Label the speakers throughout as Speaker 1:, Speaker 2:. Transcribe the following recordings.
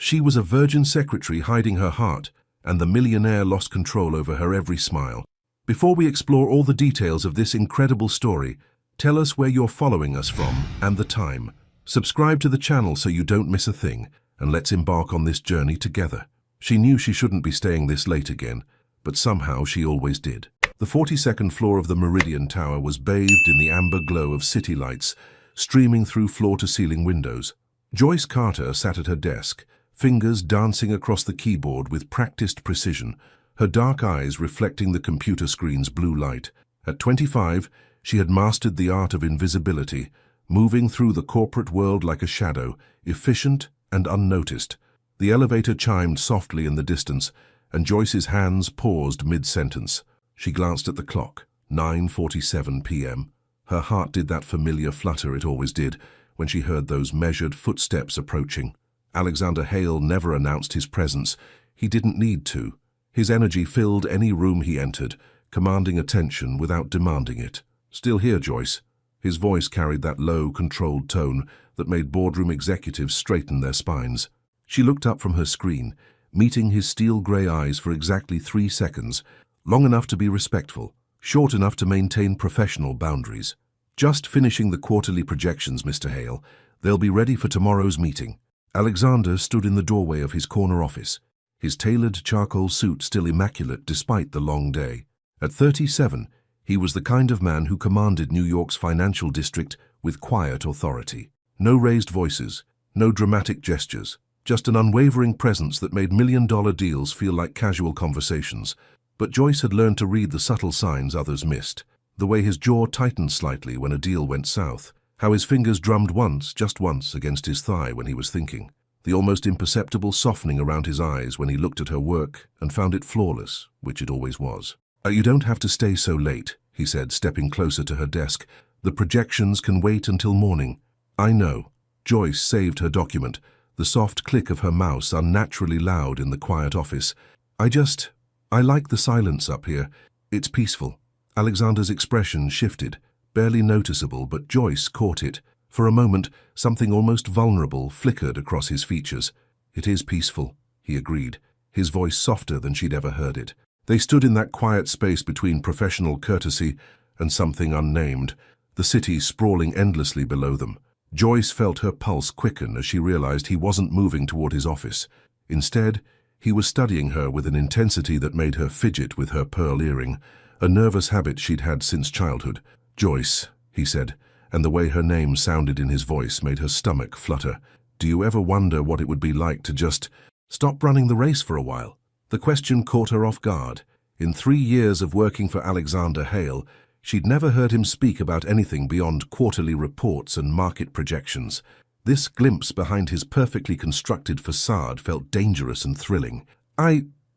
Speaker 1: She was a virgin secretary hiding her heart, and the millionaire lost control over her every smile. Before we explore all the details of this incredible story, tell us where you're following us from and the time. Subscribe to the channel so you don't miss a thing, and let's embark on this journey together. She knew she shouldn't be staying this late again, but somehow she always did. The 42nd floor of the Meridian Tower was bathed in the amber glow of city lights, streaming through floor-to-ceiling windows. Joyce Carter sat at her desk, fingers dancing across the keyboard with practiced precision, her dark eyes reflecting the computer screen's blue light. At 25, she had mastered the art of invisibility, moving through the corporate world like a shadow, efficient and unnoticed. The elevator chimed softly in the distance, and Joyce's hands paused mid-sentence. She glanced at the clock, 9:47 p.m. Her heart did that familiar flutter it always did when she heard those measured footsteps approaching. Alexander Hale never announced his presence. He didn't need to. His energy filled any room he entered, commanding attention without demanding it. "Still here, Joyce?" His voice carried that low, controlled tone that made boardroom executives straighten their spines. She looked up from her screen, meeting his steel-gray eyes for exactly 3 seconds, long enough to be respectful, short enough to maintain professional boundaries. "Just finishing the quarterly projections, Mr. Hale. They'll be ready for tomorrow's meeting." Alexander stood in the doorway of his corner office, his tailored charcoal suit still immaculate despite the long day. At 37, he was the kind of man who commanded New York's financial district with quiet authority. No raised voices, no dramatic gestures, just an unwavering presence that made million-dollar deals feel like casual conversations. But Joyce had learned to read the subtle signs others missed. The way his jaw tightened slightly when a deal went south, how his fingers drummed once, just once, against his thigh when he was thinking, the almost imperceptible softening around his eyes when he looked at her work and found it flawless, which it always was. You don't have to stay so late," he said, stepping closer to her desk. "The projections can wait until morning." "I know." Joyce saved her document, the soft click of her mouse unnaturally loud in the quiet office. I like the silence up here. It's peaceful." Alexander's expression shifted, barely noticeable, but Joyce caught it. For a moment, something almost vulnerable flickered across his features. "It is peaceful," he agreed, his voice softer than she'd ever heard it. They stood in that quiet space between professional courtesy and something unnamed, the city sprawling endlessly below them. Joyce felt her pulse quicken as she realized he wasn't moving toward his office. Instead, he was studying her with an intensity that made her fidget with her pearl earring, a nervous habit she'd had since childhood. "Joyce," he said, and the way her name sounded in his voice made her stomach flutter. "Do you ever wonder what it would be like to just stop running the race for a while?" The question caught her off guard. In 3 years of working for Alexander Hale, she'd never heard him speak about anything beyond quarterly reports and market projections. This glimpse behind his perfectly constructed facade felt dangerous and thrilling.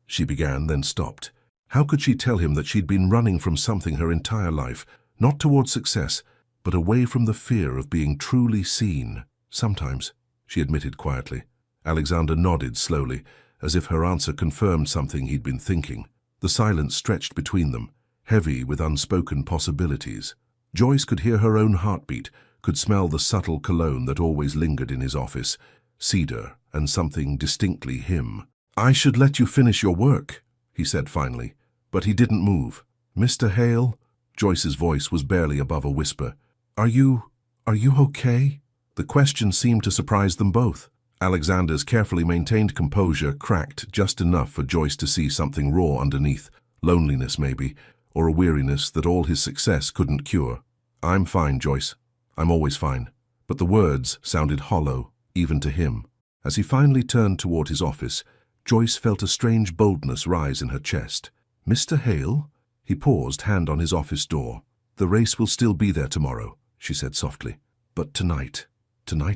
Speaker 1: She began, then stopped. How could she tell him that she'd been running from something her entire life, not towards success, but away from the fear of being truly seen? "Sometimes," she admitted quietly. Alexander nodded slowly, as if her answer confirmed something he'd been thinking. The silence stretched between them, heavy with unspoken possibilities. Joyce could hear her own heartbeat, could smell the subtle cologne that always lingered in his office, cedar and something distinctly him. "I should let you finish your work," he said finally, but he didn't move. "Mr. Hale?" Joyce's voice was barely above a whisper. Are you okay?" The question seemed to surprise them both. Alexander's carefully maintained composure cracked just enough for Joyce to see something raw underneath, loneliness maybe, or a weariness that all his success couldn't cure. "I'm fine, Joyce. I'm always fine." But the words sounded hollow, even to him. As he finally turned toward his office, Joyce felt a strange boldness rise in her chest. "Mr. Hale?" He paused, hand on his office door. "The race will still be there tomorrow," she said softly. "But tonight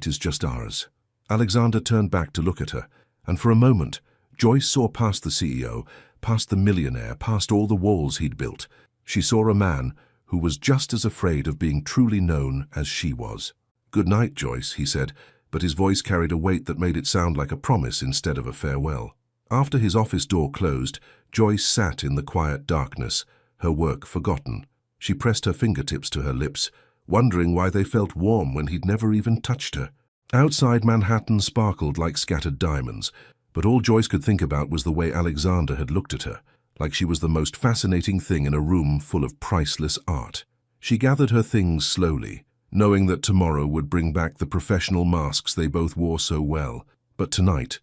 Speaker 1: is just ours." Alexander turned back to look at her, and for a moment, Joyce saw past the CEO, past the millionaire, past all the walls he'd built. She saw a man who was just as afraid of being truly known as she was. "Good night, Joyce," he said, but his voice carried a weight that made it sound like a promise instead of a farewell. After his office door closed, Joyce sat in the quiet darkness, her work forgotten. She pressed her fingertips to her lips, wondering why they felt warm when he'd never even touched her. Outside, Manhattan sparkled like scattered diamonds, but all Joyce could think about was the way Alexander had looked at her, like she was the most fascinating thing in a room full of priceless art. She gathered her things slowly, knowing that tomorrow would bring back the professional masks they both wore so well. But tonight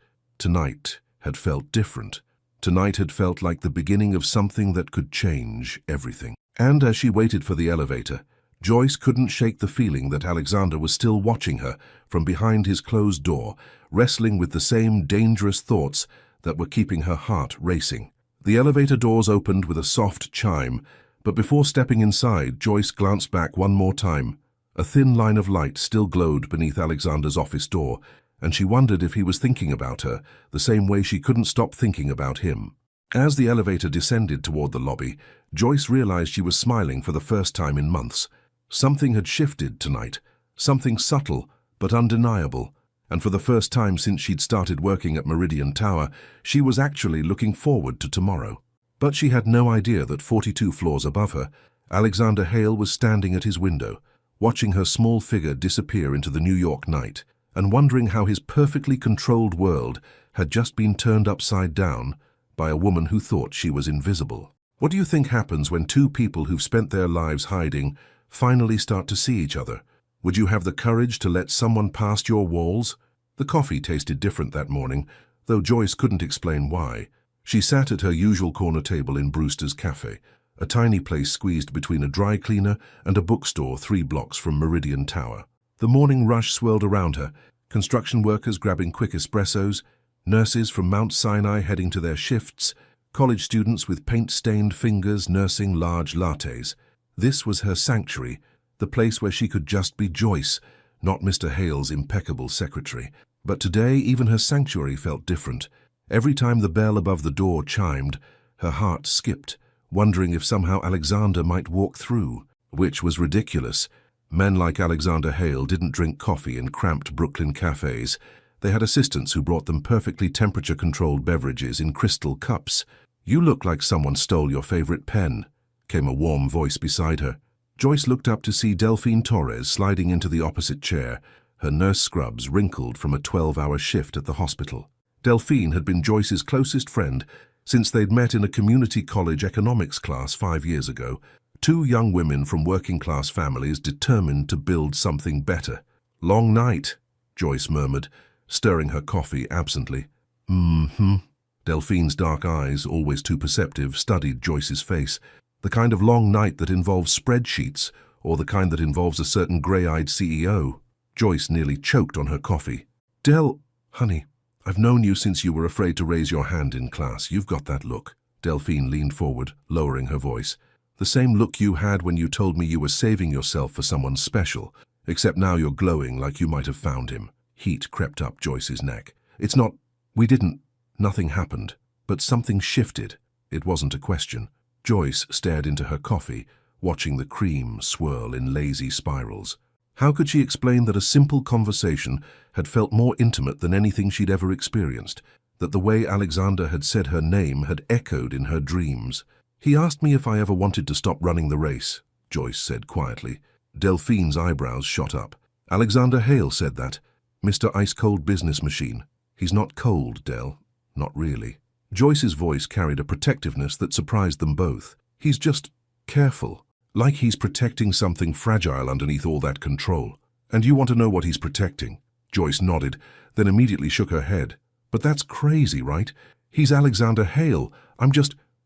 Speaker 1: had felt different. Tonight had felt like the beginning of something that could change everything. And as she waited for the elevator, Joyce couldn't shake the feeling that Alexander was still watching her from behind his closed door, wrestling with the same dangerous thoughts that were keeping her heart racing. The elevator doors opened with a soft chime, but before stepping inside, Joyce glanced back one more time. A thin line of light still glowed beneath Alexander's office door, and she wondered if he was thinking about her the same way she couldn't stop thinking about him. As the elevator descended toward the lobby, Joyce realized she was smiling for the first time in months. Something had shifted tonight, something subtle but undeniable, and for the first time since she'd started working at Meridian Tower, she was actually looking forward to tomorrow. But she had no idea that 42 floors above her, Alexander Hale was standing at his window, watching her small figure disappear into the New York night, and wondering how his perfectly controlled world had just been turned upside down by a woman who thought she was invisible. What do you think happens when two people who've spent their lives hiding finally start to see each other? Would you have the courage to let someone past your walls? The coffee tasted different that morning, though Joyce couldn't explain why. She sat at her usual corner table in Brewster's Cafe, a tiny place squeezed between a dry cleaner and a bookstore 3 blocks from Meridian Tower. The morning rush swirled around her, construction workers grabbing quick espressos, nurses from Mount Sinai heading to their shifts, college students with paint-stained fingers nursing large lattes. This was her sanctuary, the place where she could just be Joyce, not Mr. Hale's impeccable secretary. But today even her sanctuary felt different. Every time the bell above the door chimed, her heart skipped, wondering if somehow Alexander might walk through, which was ridiculous. Men like Alexander Hale didn't drink coffee in cramped Brooklyn cafes. They had assistants who brought them perfectly temperature-controlled beverages in crystal cups. "You look like someone stole your favorite pen," came a warm voice beside her. Joyce looked up to see Delphine Torres sliding into the opposite chair, her nurse scrubs wrinkled from a 12-hour shift at the hospital. Delphine had been Joyce's closest friend since they'd met in a community college economics class 5 years ago. Two young women from working-class families determined to build something better. "Long night," Joyce murmured, stirring her coffee absently. Delphine's dark eyes, always too perceptive, studied Joyce's face. The kind of long night that involves spreadsheets, or the kind that involves a certain grey-eyed CEO. Joyce nearly choked on her coffee. Honey, I've known you since you were afraid to raise your hand in class. You've got that look." Delphine leaned forward, lowering her voice. "The same look you had when you told me you were saving yourself for someone special, except now you're glowing like you might have found him." Heat crept up Joyce's neck. Nothing happened, but something shifted. It wasn't a question. Joyce stared into her coffee, watching the cream swirl in lazy spirals. How could she explain that a simple conversation had felt more intimate than anything she'd ever experienced, that the way Alexander had said her name had echoed in her dreams? "He asked me if I ever wanted to stop running the race," Joyce said quietly. Delphine's eyebrows shot up. "Alexander Hale said that. Mr. Ice-Cold Business Machine. He's not cold, Del. Not really." Joyce's voice carried a protectiveness that surprised them both. "He's just careful, like he's protecting something fragile underneath all that control." "And you want to know what he's protecting?" Joyce nodded, then immediately shook her head. "But that's crazy, right? He's Alexander Hale.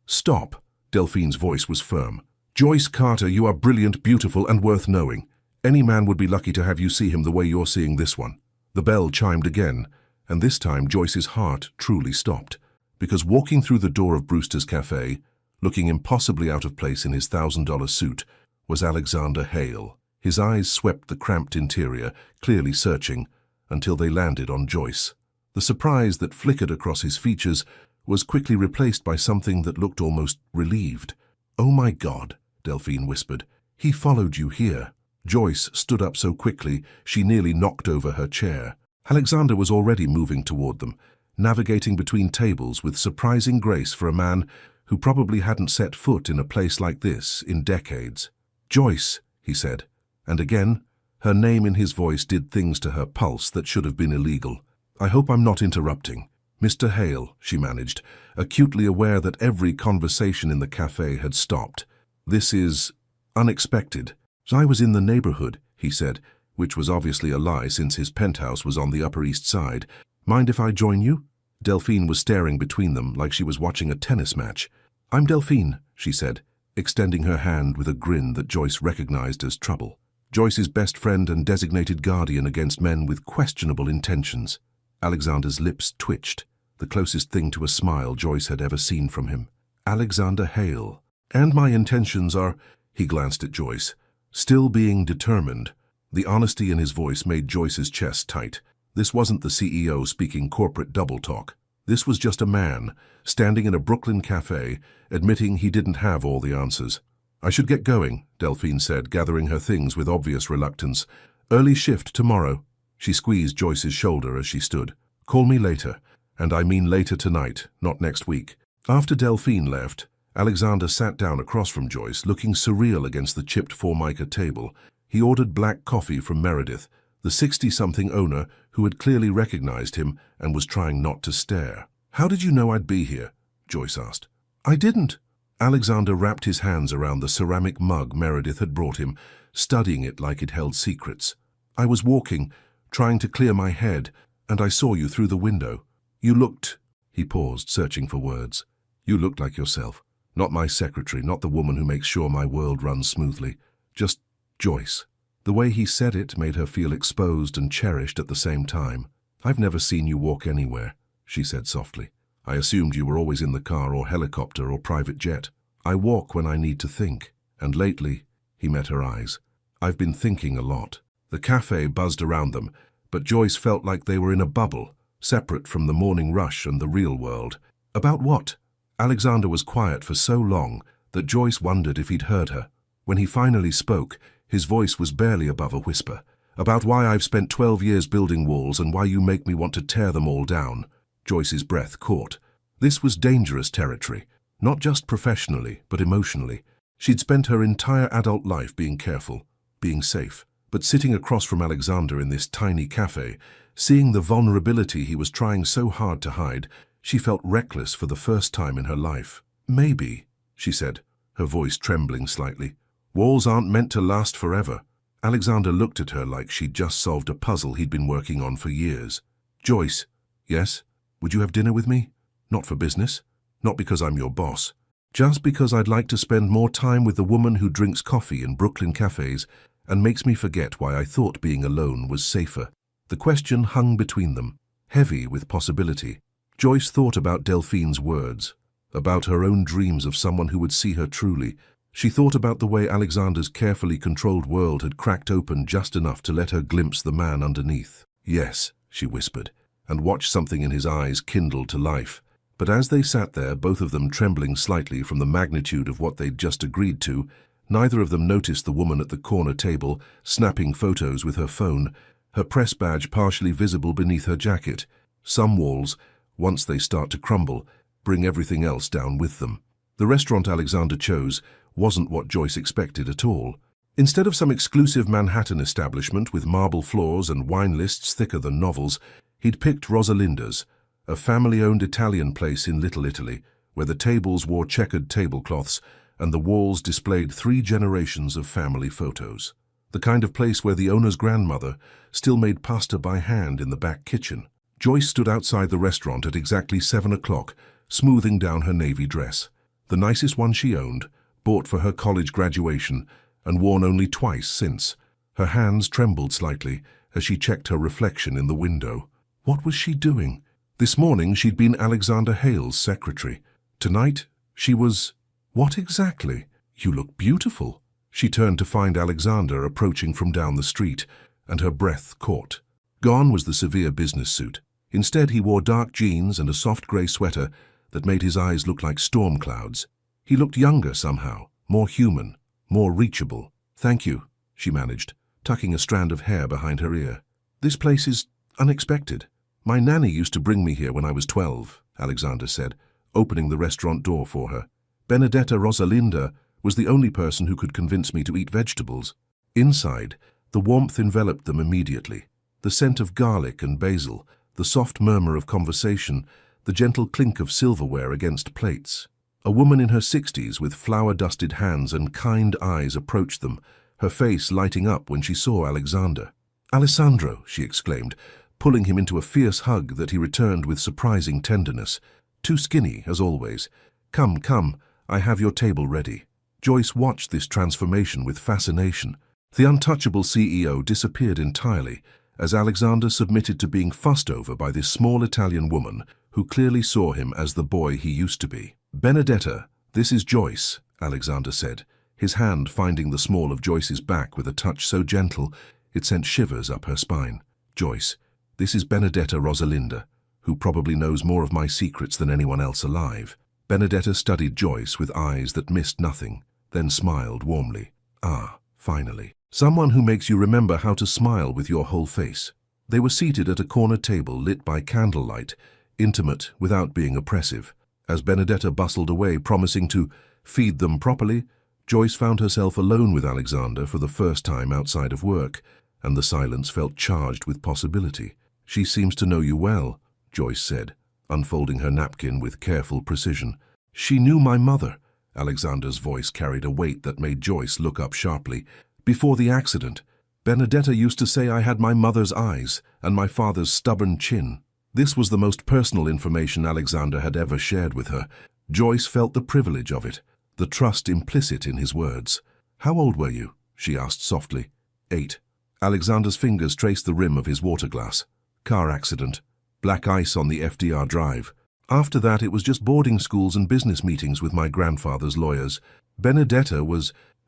Speaker 1: Stop." Delphine's voice was firm. "Joyce Carter, you are brilliant, beautiful, and worth knowing. Any man would be lucky to have you see him the way you're seeing this one." The bell chimed again, and this time Joyce's heart truly stopped, because walking through the door of Brewster's Cafe, looking impossibly out of place in his $1,000 suit, was Alexander Hale. His eyes swept the cramped interior, clearly searching, until they landed on Joyce. The surprise that flickered across his features was quickly replaced by something that looked almost relieved. "Oh my God," Delphine whispered. "He followed you here." Joyce stood up so quickly she nearly knocked over her chair. Alexander was already moving toward them, navigating between tables with surprising grace for a man who probably hadn't set foot in a place like this in decades. "Joyce," he said, and again, Her name in his voice did things to her pulse that should have been illegal. "I hope I'm not interrupting." "Mr. Hale," she managed, acutely aware that every conversation in the cafe had stopped. "This is unexpected." "I was in the neighborhood," he said, which was obviously a lie since his penthouse was on the Upper East Side. "Mind if I join you?" Delphine was staring between them like she was watching a tennis match. "I'm Delphine," she said, extending her hand with a grin that Joyce recognized as trouble. Joyce's best friend and designated guardian against men with questionable intentions. Alexander's lips twitched, the closest thing to a smile Joyce had ever seen from him. "Alexander Hale. And my intentions are—" He glanced at Joyce, still being determined. The honesty in his voice made Joyce's chest tight. This wasn't the CEO speaking corporate double talk. This was just a man, standing in a Brooklyn cafe, admitting he didn't have all the answers. "I should get going," Delphine said, gathering her things with obvious reluctance. "Early shift tomorrow." She squeezed Joyce's shoulder as she stood. "Call me later. And I mean later tonight, not next week." After Delphine left, Alexander sat down across from Joyce, looking surreal against the chipped formica table. He ordered black coffee from Meredith, the 60-something owner who had clearly recognized him and was trying not to stare. "How did you know I'd be here?" Joyce asked. "I didn't." Alexander wrapped his hands around the ceramic mug Meredith had brought him, studying it like it held secrets. "I was walking, trying to clear my head, and I saw you through the window. You looked—" He paused, searching for words. "You looked like yourself. Not my secretary, not the woman who makes sure my world runs smoothly. Just Joyce." The way he said it made her feel exposed and cherished at the same time. "I've never seen you walk anywhere," she said softly. "I assumed you were always in the car or helicopter or private jet. I walk when I need to think. And lately," he met her eyes, "I've been thinking a lot." The cafe buzzed around them, but Joyce felt like they were in a bubble, separate from the morning rush and the real world. "About what?" Alexander was quiet for so long that Joyce wondered if he'd heard her. When he finally spoke, his voice was barely above a whisper. "About why I've spent 12 years building walls and why you make me want to tear them all down." Joyce's breath caught. This was dangerous territory, not just professionally, but emotionally. She'd spent her entire adult life being careful, being safe. But sitting across from Alexander in this tiny cafe, seeing the vulnerability he was trying so hard to hide, she felt reckless for the first time in her life. "Maybe," she said, her voice trembling slightly. "Walls aren't meant to last forever." Alexander looked at her like she'd just solved a puzzle he'd been working on for years. "Joyce." "Yes? Would you have dinner with me? Not for business. Not because I'm your boss. Just because I'd like to spend more time with the woman who drinks coffee in Brooklyn cafes and makes me forget why I thought being alone was safer." The question hung between them, heavy with possibility. Joyce thought about Delphine's words, about her own dreams of someone who would see her truly. She thought about the way Alexander's carefully controlled world had cracked open just enough to let her glimpse the man underneath. "Yes," she whispered, and watched something in his eyes kindle to life. But as they sat there, both of them trembling slightly from the magnitude of what they'd just agreed to, neither of them noticed the woman at the corner table, snapping photos with her phone, her press badge partially visible beneath her jacket. Some walls, once they start to crumble, bring everything else down with them. The restaurant Alexander chose wasn't what Joyce expected at all. Instead of some exclusive Manhattan establishment with marble floors and wine lists thicker than novels, he'd picked Rosalinda's, a family-owned Italian place in Little Italy, where the tables wore checkered tablecloths and the walls displayed 3 generations of family photos. The kind of place where the owner's grandmother still made pasta by hand in the back kitchen. Joyce stood outside the restaurant at exactly 7 o'clock, smoothing down her navy dress. The nicest one she owned, bought for her college graduation and worn only twice since. Her hands trembled slightly as she checked her reflection in the window. What was she doing? This morning she'd been Alexander Hale's secretary. Tonight she was... What exactly? "You look beautiful." She turned to find Alexander approaching from down the street, and her breath caught. Gone was the severe business suit. Instead he wore dark jeans and a soft grey sweater that made his eyes look like storm clouds. He looked younger somehow, more human, more reachable. "Thank you," she managed, tucking a strand of hair behind her ear. "This place is unexpected. My nanny used to bring me here when I was 12, Alexander said, opening the restaurant door for her. Benedetta Rosalinda was the only person who could convince me to eat vegetables." Inside, The warmth enveloped them immediately. The scent of garlic and basil, the soft murmur of conversation, the gentle clink of silverware against plates. A woman in her 60s with flour-dusted hands and kind eyes approached them, her face lighting up when she saw Alexander. "Alessandro," she exclaimed, pulling him into a fierce hug that he returned with surprising tenderness. "Too skinny, as always. Come, come, I have your table ready." Joyce watched this transformation with fascination. The untouchable CEO disappeared entirely as Alexander submitted to being fussed over by this small Italian woman who clearly saw him as the boy he used to be. "Benedetta, this is Joyce," Alexander said, his hand finding the small of Joyce's back with a touch so gentle it sent shivers up her spine. "Joyce, this is Benedetta Rosalinda, who probably knows more of my secrets than anyone else alive." Benedetta studied Joyce with eyes that missed nothing, then smiled warmly. "Ah, finally. Someone who makes you remember how to smile with your whole face." They were seated at a corner table lit by candlelight, intimate without being oppressive. As Benedetta bustled away, promising to feed them properly, Joyce found herself alone with Alexander for the first time outside of work, and the silence felt charged with possibility. "She seems to know you well," Joyce said, unfolding her napkin with careful precision. "She knew my mother." Alexander's voice carried a weight that made Joyce look up sharply. "Before the accident, Benedetta used to say I had my mother's eyes and my father's stubborn chin." This was the most personal information Alexander had ever shared with her. Joyce felt the privilege of it, the trust implicit in his words. "How old were you?" she asked softly. 8. Alexander's fingers traced the rim of his water glass. "Car accident. Black ice on the FDR drive. After that it was just boarding schools and business meetings with my grandfather's lawyers. Benedetta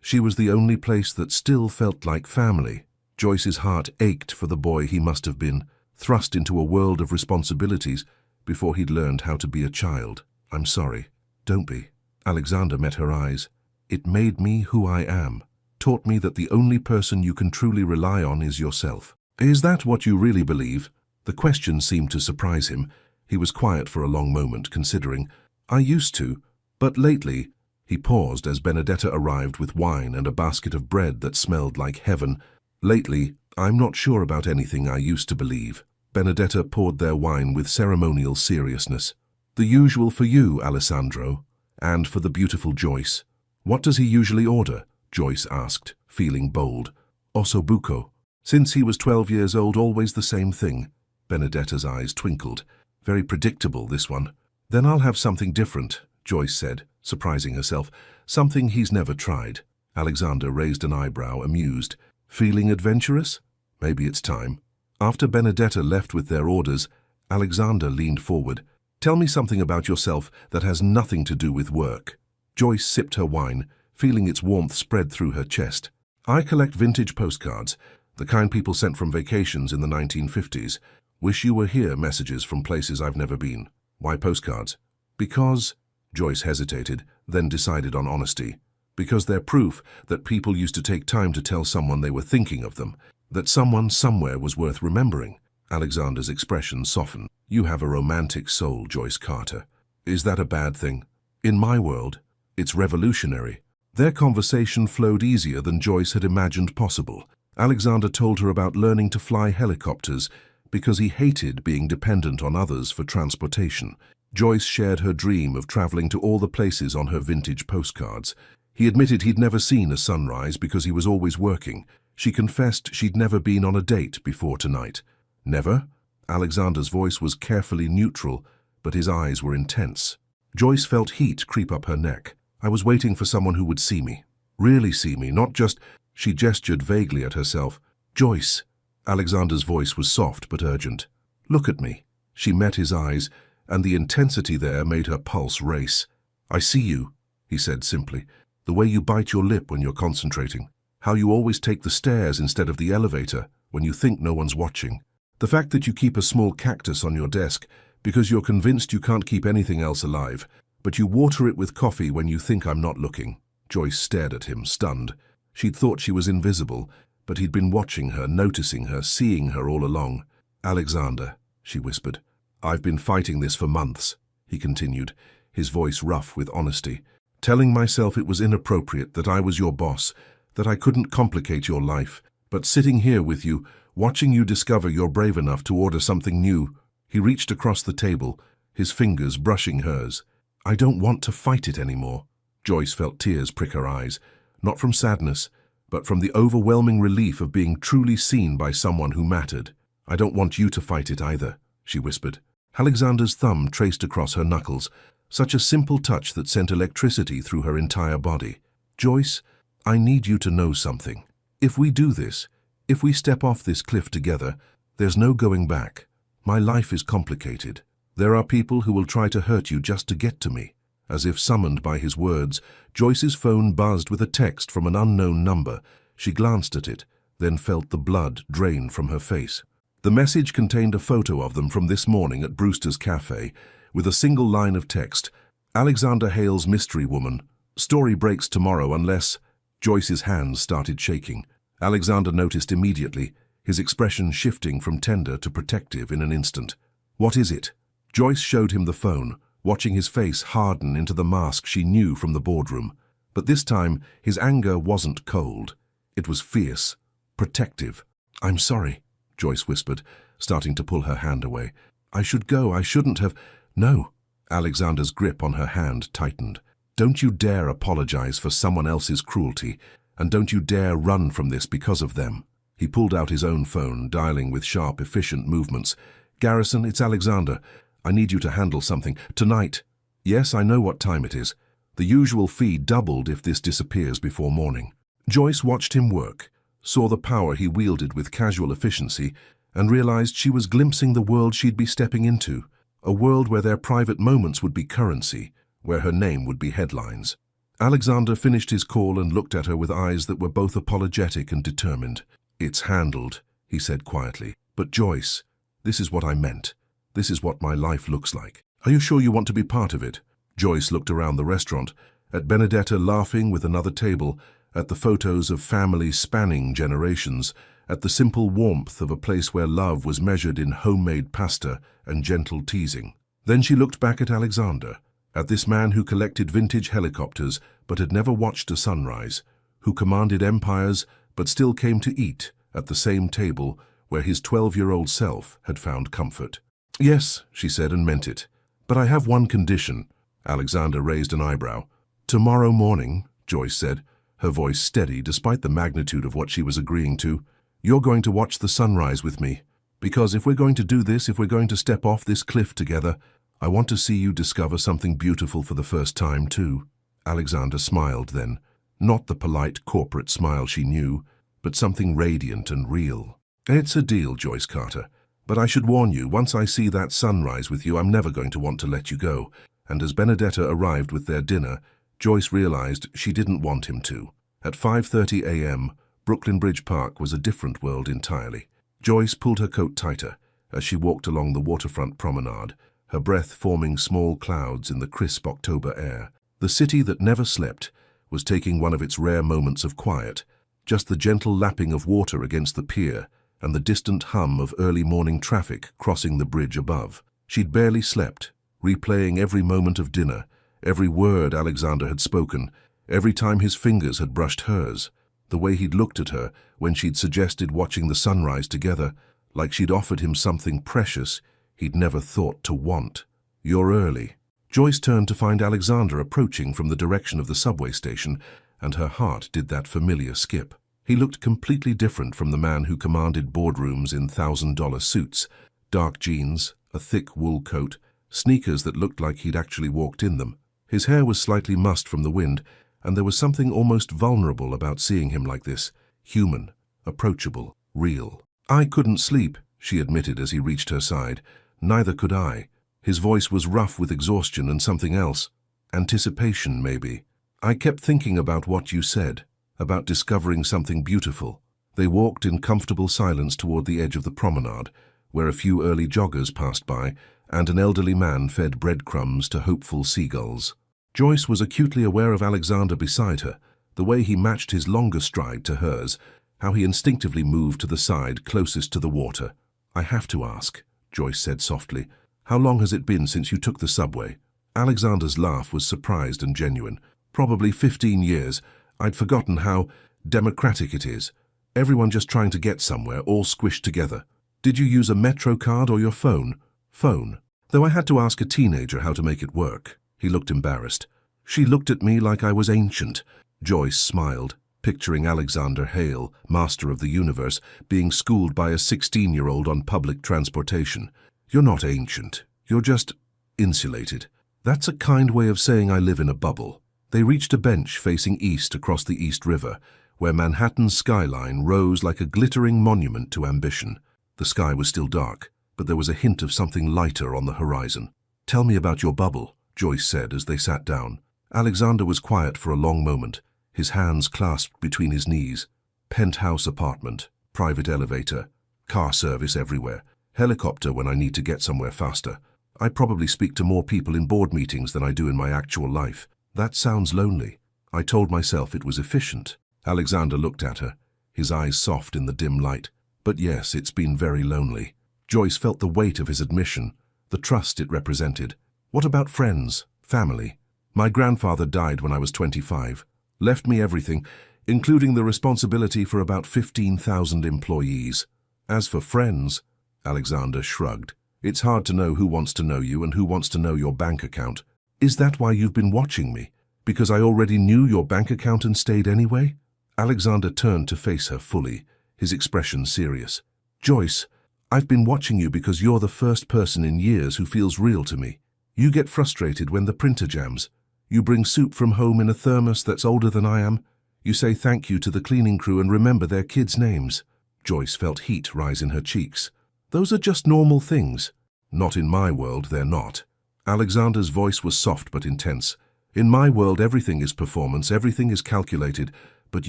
Speaker 1: she was the only place that still felt like family." Joyce's heart ached for the boy he must have been, thrust into a world of responsibilities before he'd learned how to be a child. "I'm sorry. Don't be." Alexander met her eyes. "It made me who I am. Taught me that the only person you can truly rely on is yourself." "Is that what you really believe?" The question seemed to surprise him. He was quiet for a long moment, considering. "I used to, but lately—" He paused as Benedetta arrived with wine and a basket of bread that smelled like heaven. "Lately, I'm not sure about anything I used to believe." Benedetta poured their wine with ceremonial seriousness. "The usual for you, Alessandro, and for the beautiful Joyce." "What does he usually order?" Joyce asked, feeling bold. "Osso buco." "Since he was 12 years old, always the same thing." Benedetta's eyes twinkled. "Very predictable, this one." "Then I'll have something different," Joyce said, surprising herself. "Something he's never tried." Alexander raised an eyebrow, amused. "Feeling adventurous? Maybe it's time." After Benedetta left with their orders, Alexander leaned forward. "Tell me something about yourself that has nothing to do with work." Joyce sipped her wine, feeling its warmth spread through her chest. "I collect vintage postcards, the kind people sent from vacations in the 1950s. Wish you were here messages from places I've never been." "Why postcards?" "Because—" Joyce hesitated, then decided on honesty. "Because they're proof that people used to take time to tell someone they were thinking of them, that someone somewhere was worth remembering." Alexander's expression softened. "You have a romantic soul, Joyce Carter. Is that a bad thing?" "In my world, it's revolutionary." Their conversation flowed easier than Joyce had imagined possible. Alexander told her about learning to fly helicopters because he hated being dependent on others for transportation. Joyce shared her dream of traveling to all the places on her vintage postcards. He admitted he'd never seen a sunrise because he was always working. She confessed she'd never been on a date before tonight. "Never?" Alexander's voice was carefully neutral, but his eyes were intense. Joyce felt heat creep up her neck. "I was waiting for someone who would see me. Really see me, not just—" She gestured vaguely at herself. "Joyce." Alexander's voice was soft but urgent. "Look at me." She met his eyes, and the intensity there made her pulse race. "I see you," he said simply. "The way you bite your lip when you're concentrating. How you always take the stairs instead of the elevator when you think no one's watching. The fact that you keep a small cactus on your desk because you're convinced you can't keep anything else alive, but you water it with coffee when you think I'm not looking." Joyce stared at him, stunned. She'd thought she was invisible, but he'd been watching her, noticing her, seeing her all along. "Alexander," she whispered. "I've been fighting this for months," he continued, his voice rough with honesty. "Telling myself it was inappropriate, that I was your boss, that I couldn't complicate your life, But sitting here with you, watching you discover you're brave enough to order something new, he reached across the table, his fingers brushing hers. I don't want to fight it anymore. Joyce felt tears prick her eyes, not from sadness, but from the overwhelming relief of being truly seen by someone who mattered. I don't want you to fight it either, she whispered. Alexander's thumb traced across her knuckles, such a simple touch that sent electricity through her entire body. Joyce, I need you to know something. If we do this, if we step off this cliff together, there's no going back. My life is complicated. There are people who will try to hurt you just to get to me. As if summoned by his words, Joyce's phone buzzed with a text from an unknown number. She glanced at it, then felt the blood drain from her face. The message contained a photo of them from this morning at Brewster's Cafe, with a single line of text. Alexander Hale's mystery woman. Story breaks tomorrow unless... Joyce's hands started shaking. Alexander noticed immediately, his expression shifting from tender to protective in an instant. What is it? Joyce showed him the phone, watching his face harden into the mask she knew from the boardroom. But this time, his anger wasn't cold. It was fierce, protective. I'm sorry, Joyce whispered, starting to pull her hand away. I should go, I shouldn't have... No. Alexander's grip on her hand tightened. Don't you dare apologize for someone else's cruelty, and don't you dare run from this because of them. He pulled out his own phone, dialing with sharp, efficient movements. Garrison, it's Alexander. I need you to handle something. Tonight. Yes, I know what time it is. The usual fee doubled if this disappears before morning. Joyce watched him work, saw the power he wielded with casual efficiency, and realized she was glimpsing the world she'd be stepping into, a world where their private moments would be currency, where her name would be headlines. Alexander finished his call and looked at her with eyes that were both apologetic and determined. It's handled, he said quietly. But Joyce, this is what I meant. This is what my life looks like. Are you sure you want to be part of it? Joyce looked around the restaurant, at Benedetta laughing with another table, at the photos of families spanning generations, at the simple warmth of a place where love was measured in homemade pasta and gentle teasing. Then she looked back at Alexander, at this man who collected vintage helicopters but had never watched a sunrise, who commanded empires but still came to eat at the same table where his 12-year-old self had found comfort. Yes, she said and meant it. But I have one condition. Alexander raised an eyebrow. Tomorrow morning, Joyce said, her voice steady despite the magnitude of what she was agreeing to, you're going to watch the sunrise with me. Because if we're going to do this, if we're going to step off this cliff together, I want to see you discover something beautiful for the first time, too. Alexander smiled then, not the polite corporate smile she knew, but something radiant and real. It's a deal, Joyce Carter. But I should warn you, once I see that sunrise with you, I'm never going to want to let you go. And as Benedetta arrived with their dinner, Joyce realized she didn't want him to. At 5:30 a.m., Brooklyn Bridge Park was a different world entirely. Joyce pulled her coat tighter as she walked along the waterfront promenade, her breath forming small clouds in the crisp October air. The city that never slept was taking one of its rare moments of quiet, just the gentle lapping of water against the pier and the distant hum of early morning traffic crossing the bridge above. She'd barely slept, replaying every moment of dinner, every word Alexander had spoken, every time his fingers had brushed hers, the way he'd looked at her when she'd suggested watching the sunrise together, like she'd offered him something precious he'd never thought to want. You're early. Joyce turned to find Alexander approaching from the direction of the subway station, and her heart did that familiar skip. He looked completely different from the man who commanded boardrooms in $1,000 suits, dark jeans, a thick wool coat, sneakers that looked like he'd actually walked in them. His hair was slightly mussed from the wind, and there was something almost vulnerable about seeing him like this, human, approachable, real. I couldn't sleep, she admitted as he reached her side. Neither could I. His voice was rough with exhaustion and something else. Anticipation, maybe. I kept thinking about what you said, about discovering something beautiful. They walked in comfortable silence toward the edge of the promenade, where a few early joggers passed by, and an elderly man fed breadcrumbs to hopeful seagulls. Joyce was acutely aware of Alexander beside her, the way he matched his longer stride to hers, how he instinctively moved to the side closest to the water. I have to ask, Joyce said softly, how long has it been since you took the subway? Alexander's laugh was surprised and genuine. Probably 15 years. I'd forgotten how democratic it is. Everyone just trying to get somewhere, all squished together. Did you use a Metro card or your phone? Phone. Though I had to ask a teenager how to make it work. He looked embarrassed. She looked at me like I was ancient. Joyce smiled, picturing Alexander Hale, master of the universe, being schooled by a 16-year-old on public transportation. You're not ancient. You're just insulated. That's a kind way of saying I live in a bubble. They reached a bench facing east across the East River, where Manhattan's skyline rose like a glittering monument to ambition. The sky was still dark, but there was a hint of something lighter on the horizon. "Tell me about your bubble," Joyce said as they sat down. Alexander was quiet for a long moment, his hands clasped between his knees. Penthouse apartment, private elevator, car service everywhere, helicopter when I need to get somewhere faster. I probably speak to more people in board meetings than I do in my actual life. That sounds lonely. I told myself it was efficient. Alexander looked at her, his eyes soft in the dim light. But yes, it's been very lonely. Joyce felt the weight of his admission, the trust it represented. What about friends, family? My grandfather died when I was 25, left me everything, including the responsibility for about 15,000 employees. As for friends, Alexander shrugged. It's hard to know who wants to know you and who wants to know your bank account. Is that why you've been watching me? Because I already knew your bank account and stayed anyway? Alexander turned to face her fully, his expression serious. Joyce, I've been watching you because you're the first person in years who feels real to me. You get frustrated when the printer jams. You bring soup from home in a thermos that's older than I am. You say thank you to the cleaning crew and remember their kids' names. Joyce felt heat rise in her cheeks. Those are just normal things. Not in my world, they're not. Alexander's voice was soft but intense. In my world, everything is performance, everything is calculated. But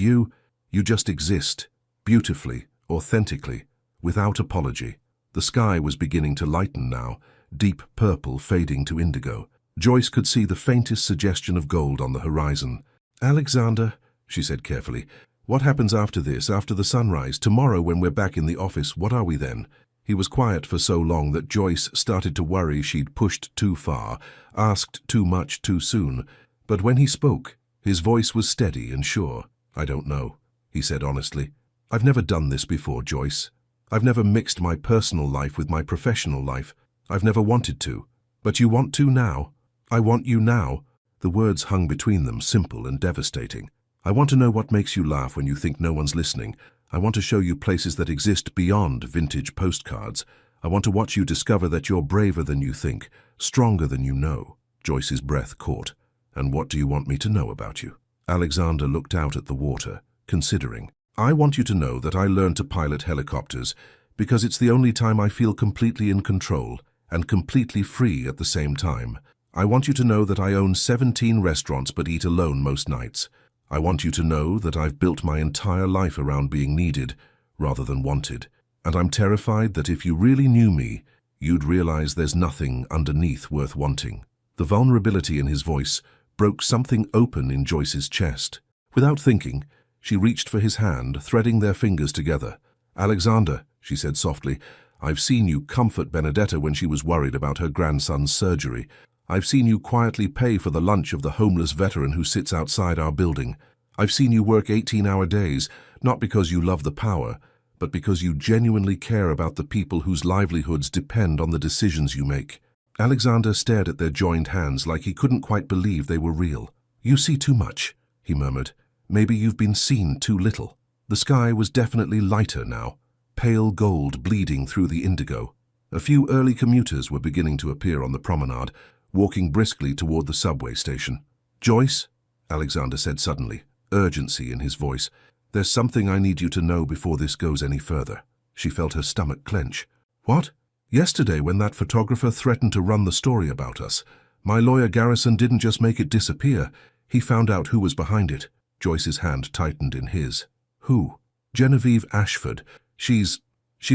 Speaker 1: you just exist, beautifully, authentically, without apology. The sky was beginning to lighten now, deep purple fading to indigo. Joyce could see the faintest suggestion of gold on the horizon. Alexander, she said carefully, what happens after this, after the sunrise? Tomorrow when we're back in the office, what are we then? He was quiet for so long that Joyce started to worry she'd pushed too far, asked too much too soon. But when he spoke, his voice was steady and sure. I don't know, he said honestly. I've never done this before, Joyce. I've never mixed my personal life with my professional life. I've never wanted to. But you want to now? I want you now. The words hung between them, simple and devastating. I want to know what makes you laugh when you think no one's listening. I want to show you places that exist beyond vintage postcards. I want to watch you discover that you're braver than you think, stronger than you know. Joyce's breath caught. And what do you want me to know about you? Alexander looked out at the water, considering. I want you to know that I learned to pilot helicopters because it's the only time I feel completely in control and completely free at the same time. I want you to know that I own 17 restaurants but eat alone most nights. I want you to know that I've built my entire life around being needed rather than wanted. And I'm terrified that if you really knew me, you'd realize there's nothing underneath worth wanting. The vulnerability in his voice broke something open in Joyce's chest. Without thinking, she reached for his hand, threading their fingers together. Alexander, she said softly, I've seen you comfort Benedetta when she was worried about her grandson's surgery. I've seen you quietly pay for the lunch of the homeless veteran who sits outside our building. I've seen you work 18-hour days, not because you love the power, but because you genuinely care about the people whose livelihoods depend on the decisions you make. Alexander stared at their joined hands like he couldn't quite believe they were real. You see too much, he murmured. Maybe you've been seen too little. The sky was definitely lighter now, pale gold bleeding through the indigo. A few early commuters were beginning to appear on the promenade, walking briskly toward the subway station. Joyce, Alexander said suddenly, urgency in his voice, there's something I need you to know before this goes any further. She felt her stomach clench. What? Yesterday, when that photographer threatened to run the story about us, my lawyer Garrison didn't just make it disappear. He found out who was behind it. Joyce's hand tightened in his. Who? Genevieve Ashford. She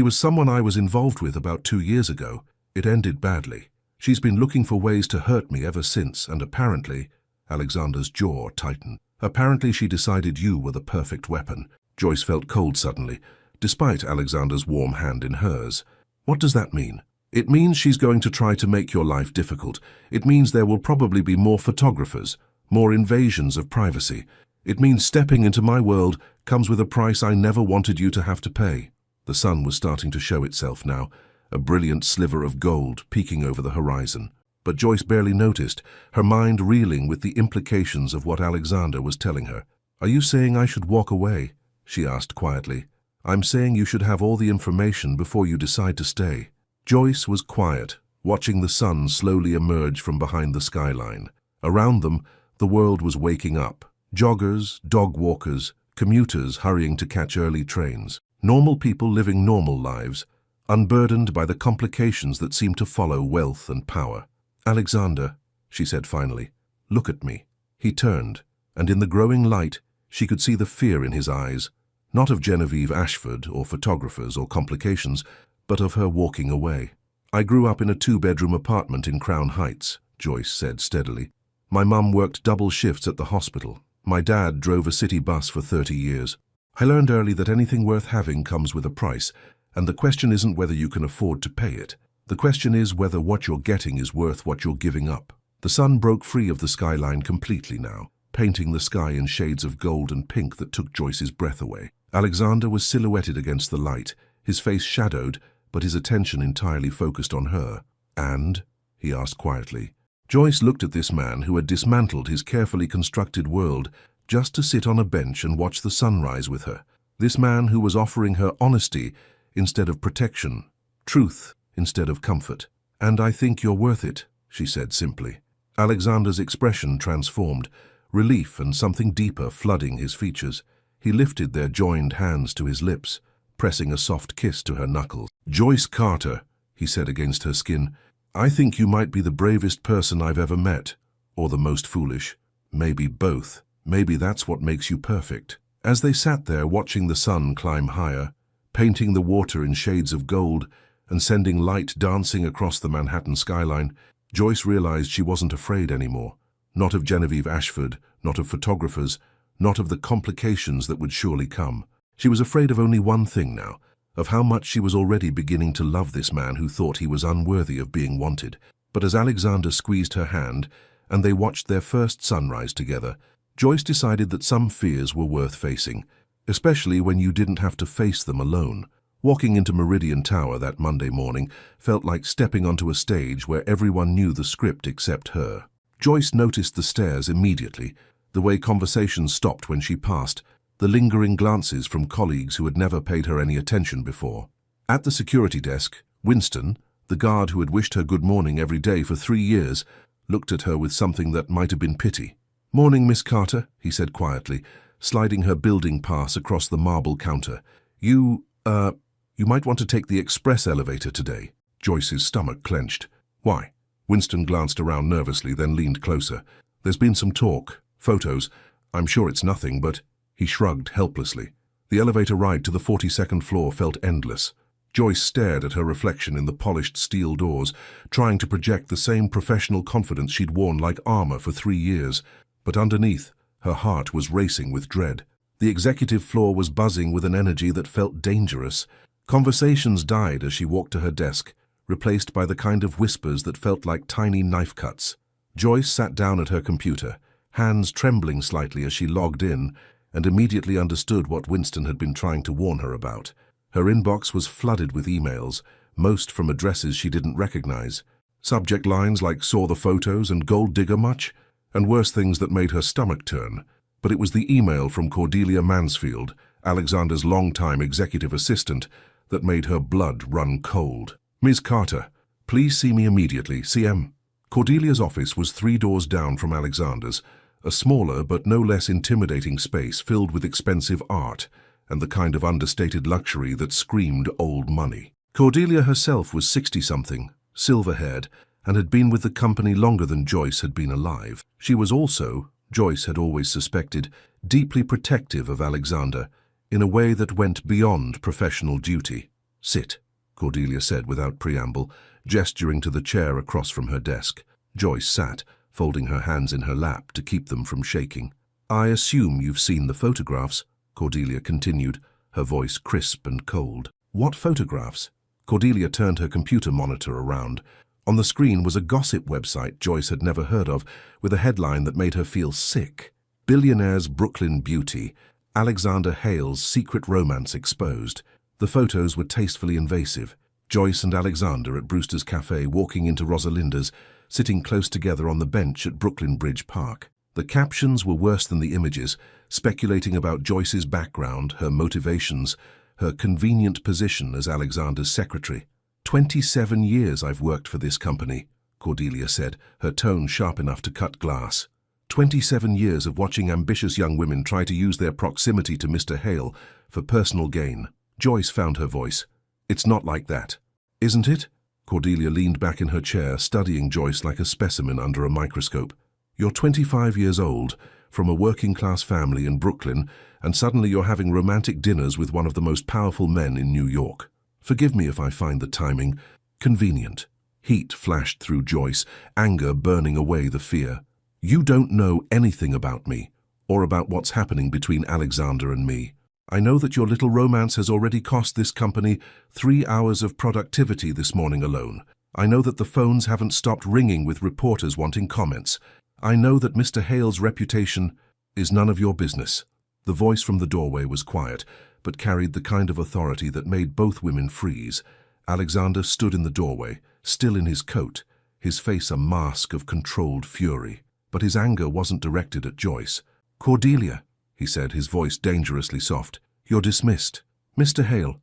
Speaker 1: was someone I was involved with about 2 years ago. It ended badly. She's been looking for ways to hurt me ever since, and apparently, Alexander's jaw tightened. Apparently she decided you were the perfect weapon. Joyce felt cold suddenly, despite Alexander's warm hand in hers. What does that mean? It means she's going to try to make your life difficult. It means there will probably be more photographers, more invasions of privacy. It means stepping into my world comes with a price I never wanted you to have to pay." The sun was starting to show itself now, a brilliant sliver of gold peeking over the horizon. But Joyce barely noticed, her mind reeling with the implications of what Alexander was telling her. "Are you saying I should walk away?" she asked quietly. "I'm saying you should have all the information before you decide to stay." Joyce was quiet, watching the sun slowly emerge from behind the skyline. Around them, the world was waking up. Joggers, dog walkers, commuters hurrying to catch early trains. Normal people living normal lives, unburdened by the complications that seem to follow wealth and power. "Alexander," she said finally, "look at me." He turned, and in the growing light, she could see the fear in his eyes, not of Genevieve Ashford or photographers or complications, but of her walking away. "I grew up in a 2-bedroom apartment in Crown Heights," Joyce said steadily. "My mum worked double shifts at the hospital. My dad drove a city bus for 30 years. I learned early that anything worth having comes with a price, and the question isn't whether you can afford to pay it. The question is whether what you're getting is worth what you're giving up." The sun broke free of the skyline completely now, painting the sky in shades of gold and pink that took Joyce's breath away. Alexander was silhouetted against the light, his face shadowed, but his attention entirely focused on her. "And?" he asked quietly. Joyce looked at this man who had dismantled his carefully constructed world just to sit on a bench and watch the sunrise with her. This man who was offering her honesty instead of protection, truth instead of comfort. "And I think you're worth it," she said simply. Alexander's expression transformed, relief and something deeper flooding his features. He lifted their joined hands to his lips, pressing a soft kiss to her knuckles. "Joyce Carter," he said against her skin, "I think you might be the bravest person I've ever met, or the most foolish. Maybe both. Maybe that's what makes you perfect." As they sat there watching the sun climb higher, painting the water in shades of gold and sending light dancing across the Manhattan skyline, Joyce realized she wasn't afraid anymore. Not of Genevieve Ashford, not of photographers, not of the complications that would surely come. She was afraid of only one thing now, of how much she was already beginning to love this man who thought he was unworthy of being wanted. But as Alexander squeezed her hand and they watched their first sunrise together, Joyce decided that some fears were worth facing, especially when you didn't have to face them alone. Walking into Meridian Tower that Monday morning felt like stepping onto a stage where everyone knew the script except her. Joyce noticed the stares immediately, the way conversations stopped when she passed, the lingering glances from colleagues who had never paid her any attention before. At the security desk, Winston, the guard who had wished her good morning every day for 3 years, looked at her with something that might have been pity. "Morning, Miss Carter," he said quietly, sliding her building pass across the marble counter. You might want to take the express elevator today." Joyce's stomach clenched. "Why?" Winston glanced around nervously, then leaned closer. "There's been some talk, photos. I'm sure it's nothing, but..." He shrugged helplessly. The elevator ride to the 42nd floor felt endless. Joyce stared at her reflection in the polished steel doors, trying to project the same professional confidence she'd worn like armor for 3 years. But underneath, her heart was racing with dread. The executive floor was buzzing with an energy that felt dangerous. Conversations died as she walked to her desk, replaced by the kind of whispers that felt like tiny knife cuts. Joyce sat down at her computer, hands trembling slightly as she logged in, and immediately understood what Winston had been trying to warn her about. Her inbox was flooded with emails, most from addresses she didn't recognize. Subject lines like "saw the photos" and "gold digger much?" and worse things that made her stomach turn. But it was the email from Cordelia Mansfield, Alexander's longtime executive assistant, that made her blood run cold. "Ms. Carter, please see me immediately, CM." Cordelia's office was 3 doors down from Alexander's, a smaller but no less intimidating space filled with expensive art and the kind of understated luxury that screamed old money. Cordelia herself was 60-something, silver-haired, and had been with the company longer than Joyce had been alive. She was also, Joyce had always suspected, deeply protective of Alexander in a way that went beyond professional duty. "Sit," Cordelia said without preamble, gesturing to the chair across from her desk. Joyce sat, folding her hands in her lap to keep them from shaking. "I assume you've seen the photographs," Cordelia continued, her voice crisp and cold. "What photographs?" Cordelia turned her computer monitor around. On the screen was a gossip website Joyce had never heard of, with a headline that made her feel sick. Billionaire's Brooklyn beauty, Alexander Hale's secret romance exposed. The photos were tastefully invasive. Joyce and Alexander at Brewster's Cafe walking into Rosalinda's, sitting close together on the bench at Brooklyn Bridge Park. The captions were worse than the images, speculating about Joyce's background, her motivations, her convenient position as Alexander's secretary. 27 years I've worked for this company, Cordelia said, her tone sharp enough to cut glass. 27 years of watching ambitious young women try to use their proximity to Mr. Hale for personal gain. Joyce found her voice. It's not like that. Isn't it? Cordelia leaned back in her chair, studying Joyce like a specimen under a microscope. You're 25 years old, from a working-class family in Brooklyn, and suddenly you're having romantic dinners with one of the most powerful men in New York. Forgive me if I find the timing convenient. Heat flashed through Joyce, anger burning away the fear. You don't know anything about me, or about what's happening between Alexander and me. I know that your little romance has already cost this company 3 hours of productivity this morning alone. I know that the phones haven't stopped ringing with reporters wanting comments. I know that Mr. Hale's reputation is none of your business. The voice from the doorway was quiet, but carried the kind of authority that made both women freeze. Alexander stood in the doorway, still in his coat, his face a mask of controlled fury. But his anger wasn't directed at Joyce. Cordelia, he said, his voice dangerously soft, you're dismissed. Mr. Hale,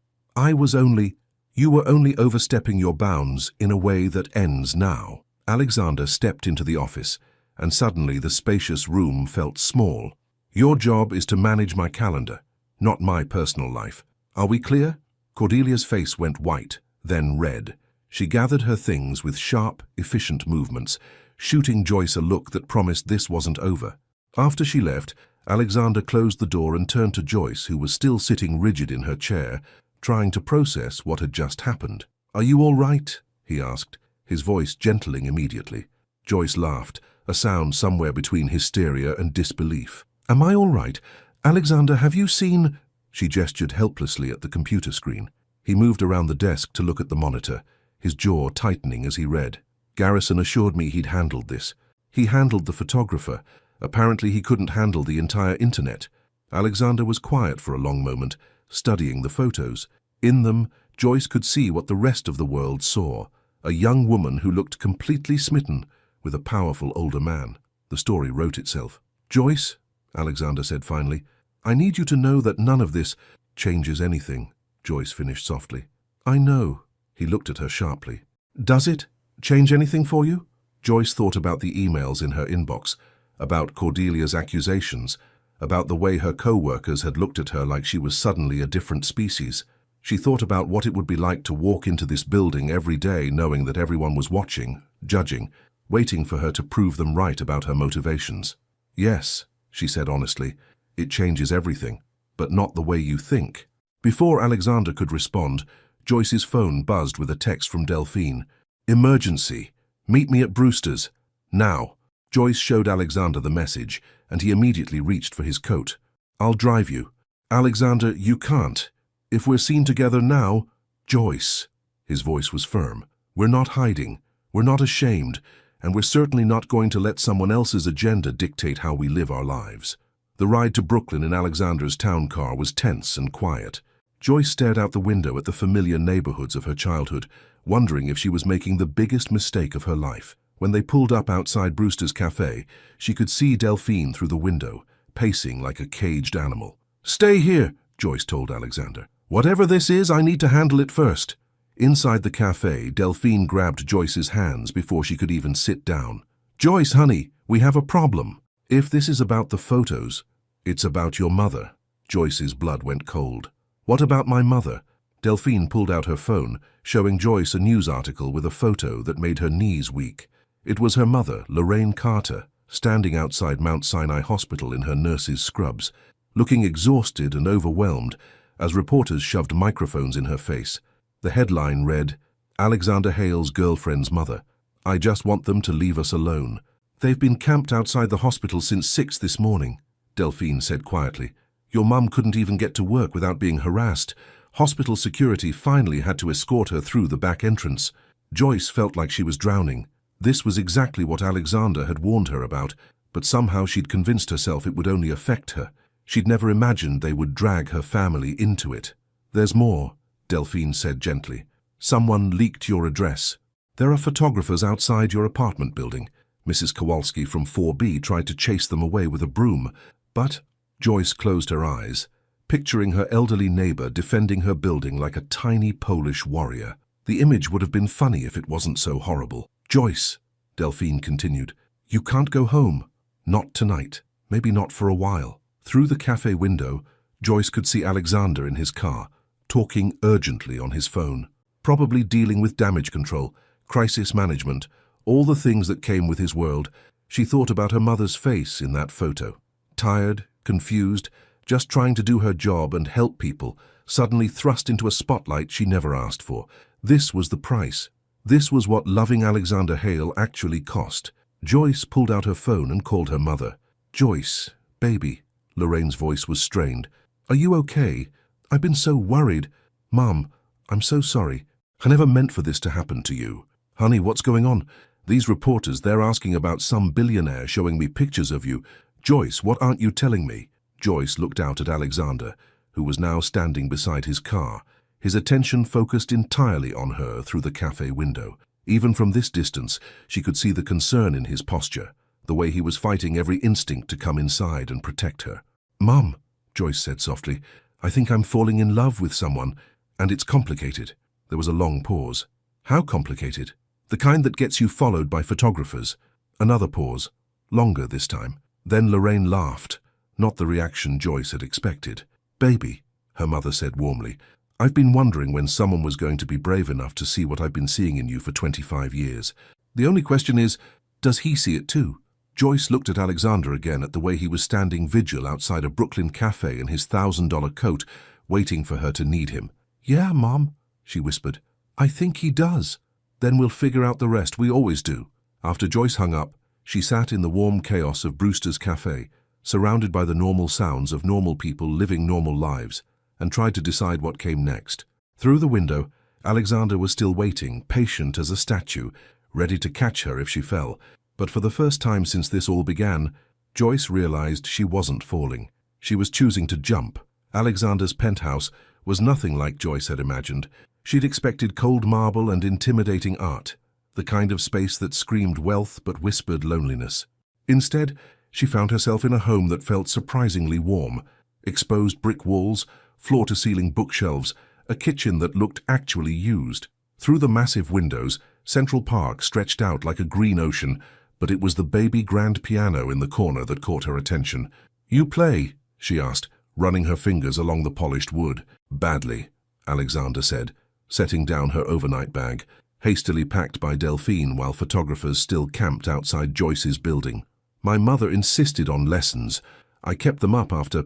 Speaker 1: you were only overstepping your bounds in a way that ends now. Alexander stepped into the office, and suddenly the spacious room felt small. Your job is to manage my calendar, not my personal life. Are we clear? Cordelia's face went white, then red. She gathered her things with sharp, efficient movements, shooting Joyce a look that promised this wasn't over. After she left, Alexander closed the door and turned to Joyce, who was still sitting rigid in her chair, trying to process what had just happened. Are you all right? He asked, his voice gentling immediately. Joyce laughed, a sound somewhere between hysteria and disbelief. Am I all right? Alexander, have you seen? She gestured helplessly at the computer screen. He moved around the desk to look at the monitor, his jaw tightening as he read. Garrison assured me he'd handled this. He handled the photographer. Apparently he couldn't handle the entire internet. Alexander was quiet for a long moment, studying the photos. In them, Joyce could see what the rest of the world saw, a young woman who looked completely smitten with a powerful older man. The story wrote itself. Joyce, Alexander said finally, I need you to know that none of this changes anything, Joyce finished softly. I know. He looked at her sharply. Does it change anything for you? Joyce thought about the emails in her inbox, about Cordelia's accusations, about the way her co-workers had looked at her like she was suddenly a different species. She thought about what it would be like to walk into this building every day knowing that everyone was watching, judging, waiting for her to prove them right about her motivations. Yes, she said honestly, it changes everything, but not the way you think. Before Alexander could respond, Joyce's phone buzzed with a text from Delphine. Emergency. Meet me at Brewster's. Now. Joyce showed Alexander the message, and he immediately reached for his coat. I'll drive you. Alexander, you can't. If we're seen together now, Joyce. His voice was firm. We're not hiding. We're not ashamed. And we're certainly not going to let someone else's agenda dictate how we live our lives. The ride to Brooklyn in Alexander's town car was tense and quiet. Joyce stared out the window at the familiar neighborhoods of her childhood, wondering if she was making the biggest mistake of her life. When they pulled up outside Brewster's Cafe, she could see Delphine through the window, pacing like a caged animal. Stay here, Joyce told Alexander. Whatever this is, I need to handle it first. Inside the cafe, Delphine grabbed Joyce's hands before she could even sit down. Joyce, honey, we have a problem. If this is about the photos, it's about your mother. Joyce's blood went cold. What about my mother? Delphine pulled out her phone, showing Joyce a news article with a photo that made her knees weak. It was her mother, Lorraine Carter, standing outside Mount Sinai Hospital in her nurse's scrubs, looking exhausted and overwhelmed as reporters shoved microphones in her face. The headline read, Alexander Hale's girlfriend's mother. I just want them to leave us alone. They've been camped outside the hospital since 6 this morning, Delphine said quietly. Your mum couldn't even get to work without being harassed. Hospital security finally had to escort her through the back entrance. Joyce felt like she was drowning. This was exactly what Alexander had warned her about, but somehow she'd convinced herself it would only affect her. She'd never imagined they would drag her family into it. "There's more," Delphine said gently. "Someone leaked your address. There are photographers outside your apartment building." Mrs. Kowalski from 4B tried to chase them away with a broom, but Joyce closed her eyes, picturing her elderly neighbor defending her building like a tiny Polish warrior. The image would have been funny if it wasn't so horrible. "Joyce," Delphine continued, "you can't go home. Not tonight. Maybe not for a while." Through the cafe window, Joyce could see Alexander in his car, talking urgently on his phone, probably dealing with damage control, crisis management, all the things that came with his world. She thought about her mother's face in that photo. Tired, confused, just trying to do her job and help people, suddenly thrust into a spotlight she never asked for. This was the price. This was what loving Alexander Hale actually cost. Joyce pulled out her phone and called her mother. "Joyce, baby." Lorraine's voice was strained. "Are you okay? I've been so worried. Mom, I'm so sorry. I never meant for this to happen to you." "Honey, what's going on? These reporters, they're asking about some billionaire showing me pictures of you. Joyce, what aren't you telling me?" Joyce looked out at Alexander, who was now standing beside his car, his attention focused entirely on her through the cafe window. Even from this distance, she could see the concern in his posture, the way he was fighting every instinct to come inside and protect her. "Mom," Joyce said softly, "I think I'm falling in love with someone, and it's complicated." There was a long pause. "How complicated?" "The kind that gets you followed by photographers." Another pause, longer this time. Then Lorraine laughed, not the reaction Joyce had expected. "Baby," her mother said warmly, "I've been wondering when someone was going to be brave enough to see what I've been seeing in you for 25 years. The only question is, does he see it too?" Joyce looked at Alexander again, at the way he was standing vigil outside a Brooklyn cafe in his $1,000 coat, waiting for her to need him. "Yeah, Mom," she whispered. "I think he does. Then we'll figure out the rest, we always do." After Joyce hung up, she sat in the warm chaos of Brewster's cafe, surrounded by the normal sounds of normal people living normal lives, and tried to decide what came next. Through the window, Alexander was still waiting, patient as a statue, ready to catch her if she fell. But for the first time since this all began, Joyce realized she wasn't falling. She was choosing to jump. Alexander's penthouse was nothing like Joyce had imagined. She'd expected cold marble and intimidating art, the kind of space that screamed wealth but whispered loneliness. Instead, she found herself in a home that felt surprisingly warm. Exposed brick walls, floor-to-ceiling bookshelves, a kitchen that looked actually used. Through the massive windows, Central Park stretched out like a green ocean, but it was the baby grand piano in the corner that caught her attention. "You play?" she asked, running her fingers along the polished wood. "Badly," Alexander said, setting down her overnight bag, hastily packed by Delphine while photographers still camped outside Joyce's building. "My mother insisted on lessons. I kept them up after.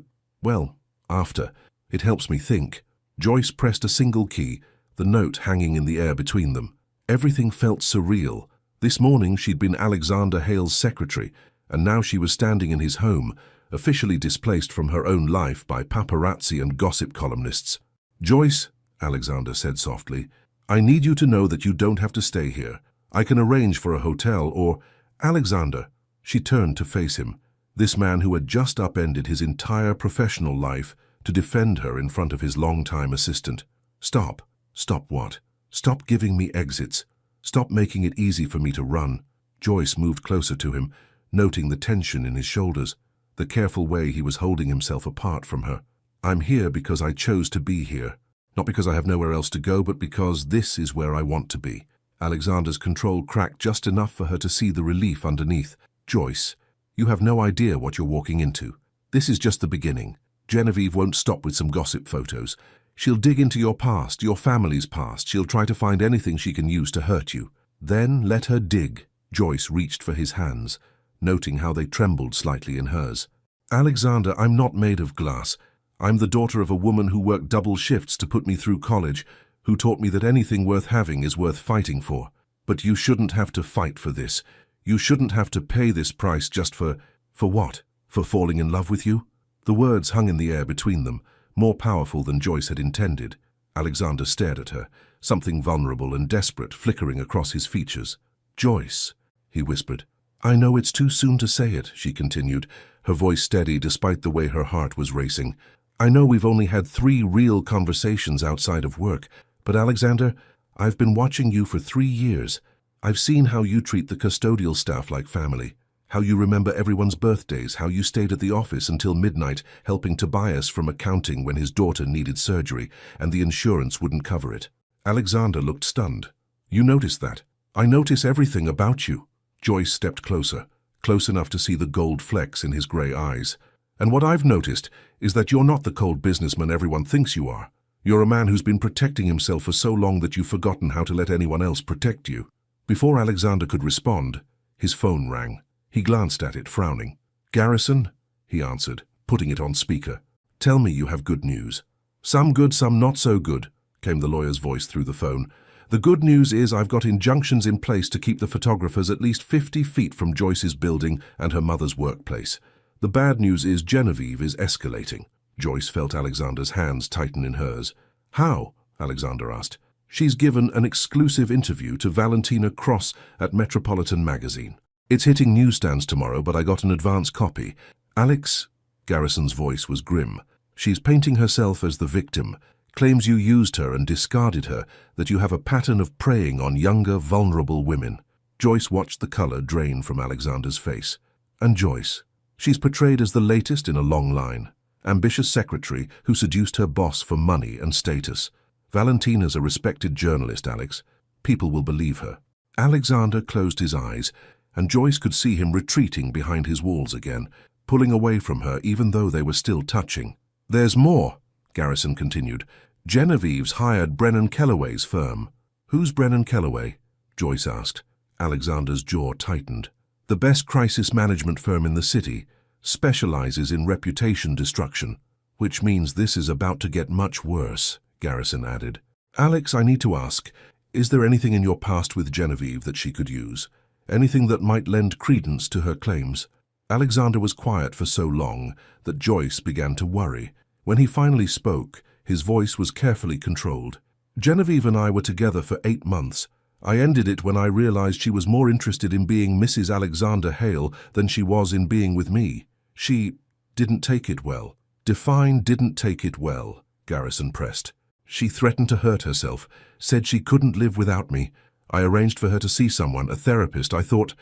Speaker 1: It helps me think." Joyce pressed a single key, the note hanging in the air between them. Everything felt surreal. This morning she'd been Alexander Hale's secretary, and now she was standing in his home, officially displaced from her own life by paparazzi and gossip columnists. "Joyce," Alexander said softly, "I need you to know that you don't have to stay here. I can arrange for a hotel or—" "Alexander," she turned to face him, this man who had just upended his entire professional life to defend her in front of his longtime assistant. "Stop." "Stop what?" "Stop giving me exits. Stop making it easy for me to run." Joyce moved closer to him, noting the tension in his shoulders, the careful way he was holding himself apart from her. "I'm here because I chose to be here. Not because I have nowhere else to go, but because this is where I want to be." Alexander's control cracked just enough for her to see the relief underneath. "Joyce, you have no idea what you're walking into. This is just the beginning. Genevieve won't stop with some gossip photos. She'll dig into your past, your family's past. She'll try to find anything she can use to hurt you. Then let her dig." Joyce reached for his hands, noting how they trembled slightly in hers. "Alexander, I'm not made of glass. I'm the daughter of a woman who worked double shifts to put me through college, who taught me that anything worth having is worth fighting for. But you shouldn't have to fight for this. You shouldn't have to pay this price just for what? For falling in love with you?" The words hung in the air between them, more powerful than Joyce had intended. Alexander stared at her, something vulnerable and desperate flickering across his features. "Joyce," he whispered, I know it's too soon to say it, she continued, her voice steady despite the way her heart was racing. I know we've only had 3 real conversations outside of work, but Alexander, I've been watching you for 3 years. I've seen how you treat the custodial staff like family, how you remember everyone's birthdays, how you stayed at the office until midnight helping Tobias from accounting when his daughter needed surgery and the insurance wouldn't cover it. Alexander looked stunned. You noticed that? I notice everything about you. Joyce stepped closer, close enough to see the gold flecks in his grey eyes. And what I've noticed is that you're not the cold businessman everyone thinks you are. You're a man who's been protecting himself for so long that you've forgotten how to let anyone else protect you. Before Alexander could respond, his phone rang. He glanced at it, frowning. Garrison, he answered, putting it on speaker. Tell me you have good news. Some good, some not so good, came the lawyer's voice through the phone. The good news is I've got injunctions in place to keep the photographers at least 50 feet from Joyce's building and her mother's workplace. The bad news is Genevieve is escalating. Joyce felt Alexander's hands tighten in hers. How? Alexander asked. She's given an exclusive interview to Valentina Cross at Metropolitan Magazine. It's hitting newsstands tomorrow, but I got an advance copy. Alex, Garrison's voice was grim. She's painting herself as the victim, claims you used her and discarded her, that you have a pattern of preying on younger, vulnerable women. Joyce watched the color drain from Alexander's face. And Joyce, she's portrayed as the latest in a long line. Ambitious secretary who seduced her boss for money and status. Valentina's a respected journalist, Alex. People will believe her. Alexander closed his eyes, and Joyce could see him retreating behind his walls again, pulling away from her even though they were still touching. There's more, Garrison continued. Genevieve's hired Brennan Kellaway's firm. Who's Brennan Kellaway? Joyce asked. Alexander's jaw tightened. The best crisis management firm in the city, specializes in reputation destruction, which means this is about to get much worse, Garrison added. Alex, I need to ask, is there anything in your past with Genevieve that she could use? Anything that might lend credence to her claims? Alexander was quiet for so long that Joyce began to worry. When he finally spoke, his voice was carefully controlled. Genevieve and I were together for 8 months. I ended it when I realized she was more interested in being Mrs. Alexander Hale than she was in being with me. She didn't take it well. Define didn't take it well, Garrison pressed. She threatened to hurt herself, said she couldn't live without me. I arranged for her to see someone, a therapist. I thought